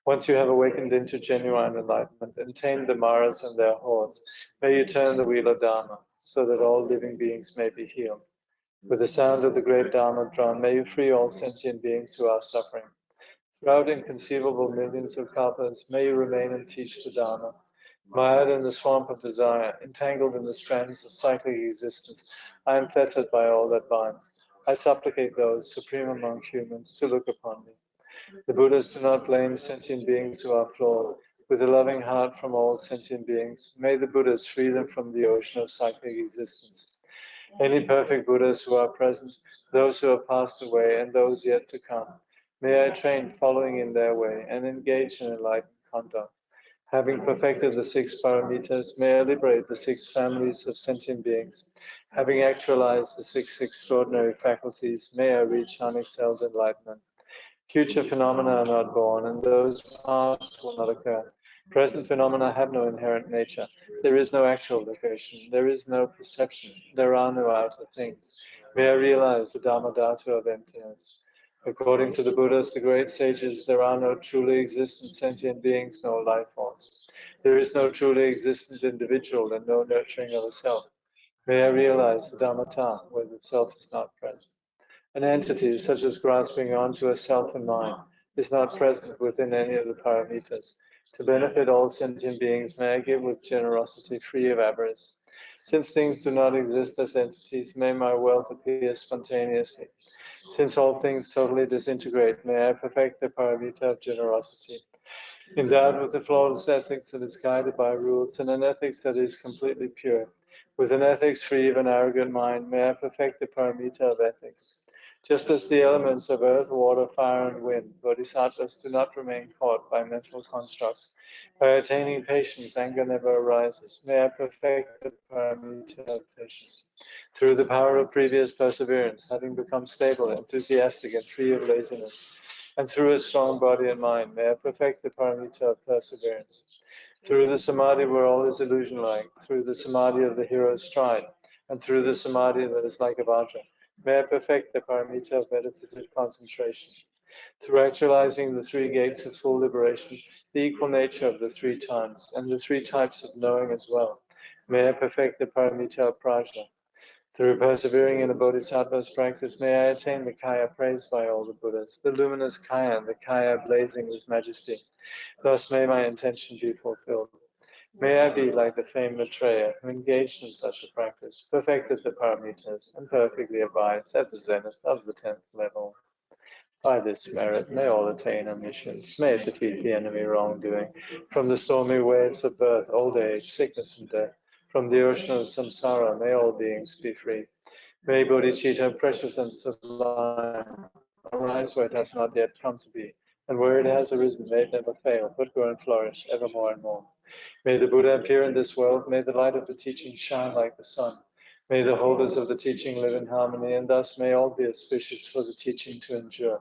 Once you have awakened into genuine enlightenment and tamed the Maras and their hordes, may you turn the wheel of Dharma, so that all living beings may be healed. With the sound of the great Dharma drum, may you free all sentient beings who are suffering. Throughout inconceivable millions of kalpas, may you remain and teach the Dharma. Mired in the swamp of desire, entangled in the strands of cyclic existence, I am fettered by all that binds. I supplicate those supreme among humans to look upon me. The Buddhas do not blame sentient beings who are flawed. With a loving heart from all sentient beings, may the Buddhas free them from the ocean of cyclic existence. Any perfect Buddhas who are present, those who have passed away, and those yet to come, may I train following in their way and engage in enlightened conduct. Having perfected the 6 paramitas, may I liberate the 6 families of sentient beings. Having actualized the 6 extraordinary faculties, may I reach unexcelled enlightenment. Future phenomena are not born, and those past will not occur. Present phenomena have no inherent nature. There is no actual location. There is no perception. There are no outer things. May I realize the Dharmadhatu of emptiness. According to the Buddhas, the great sages, there are no truly existent sentient beings, no life forms. There is no truly existent individual and no nurturing of a self. May I realize the Dharmata, where the self is not present. An entity, such as grasping onto a self and mind, is not present within any of the paramitas. To benefit all sentient beings, may I give with generosity, free of avarice. Since things do not exist as entities, may my wealth appear spontaneously. Since all things totally disintegrate, may I perfect the paramita of generosity. Endowed with a flawless ethics that is guided by rules, and an ethics that is completely pure. With an ethics free of an arrogant mind, may I perfect the paramita of ethics. Just as the elements of earth, water, fire, and wind, bodhisattvas do not remain caught by mental constructs. By attaining patience, anger never arises. May I perfect the paramita of patience. Through the power of previous perseverance, having become stable, enthusiastic, and free of laziness, and through a strong body and mind, may I perfect the paramita of perseverance. Through the samadhi where all is illusion-like, through the samadhi of the hero's stride, and through the samadhi that is like a vajra, may I perfect the paramita of meditative concentration. Through actualizing the 3 gates of full liberation, the equal nature of the 3 times, and the 3 types of knowing as well, may I perfect the paramita of prajna. Through persevering in the Bodhisattva's practice, may I attain the kaya praised by all the Buddhas, the luminous kaya, the kaya blazing with majesty. Thus may my intention be fulfilled. May I be like the famed Maitreya, who engaged in such a practice, perfected the paramitas, and perfectly abides at the zenith of the 10th level. By this merit, may all attain omniscience, may it defeat the enemy wrongdoing. From the stormy waves of birth, old age, sickness, and death, from the ocean of samsara, may all beings be free. May bodhicitta, precious and sublime, arise where it has not yet come to be, and where it has arisen, may it never fail, but grow and flourish ever more and more. May the Buddha appear in this world, may the light of the teaching shine like the sun. May the holders of the teaching live in harmony, and thus may all be auspicious for the teaching to endure.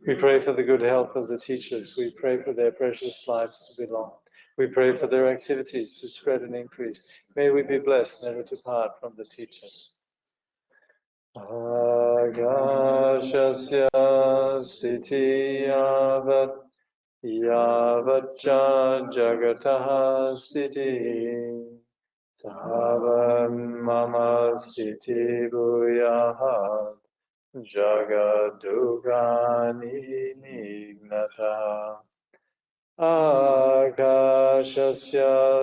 We pray for the good health of the teachers. We pray for their precious lives to be long. We pray for their activities to spread and increase. May we be blessed never to part from the teachers. Agashasya sthiti yavat yavacca jagataha sthiti tavan mama sthiti bhuyaha jagadugani nignata. Agashasya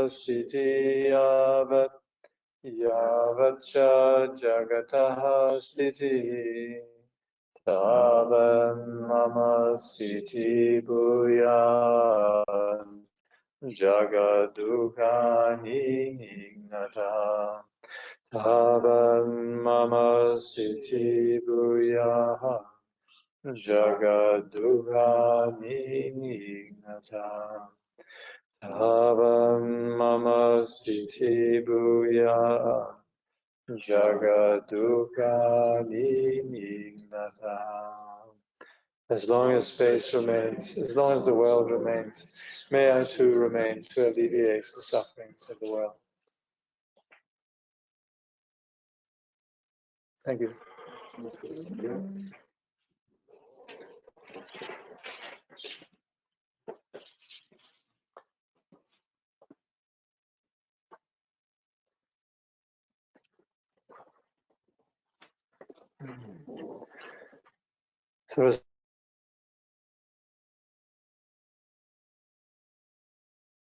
sthiti yavat yavacca jagataha sthiti tavan mama sthiti bhuyan jagadugani nignata. Tavan mama sthiti bhuyaha jagadugani nignata. Tavan mama sthiti bhuya jagadugani nignata. As long as space remains, as long as the world remains, may I too remain to alleviate the sufferings of the world. Thank you. So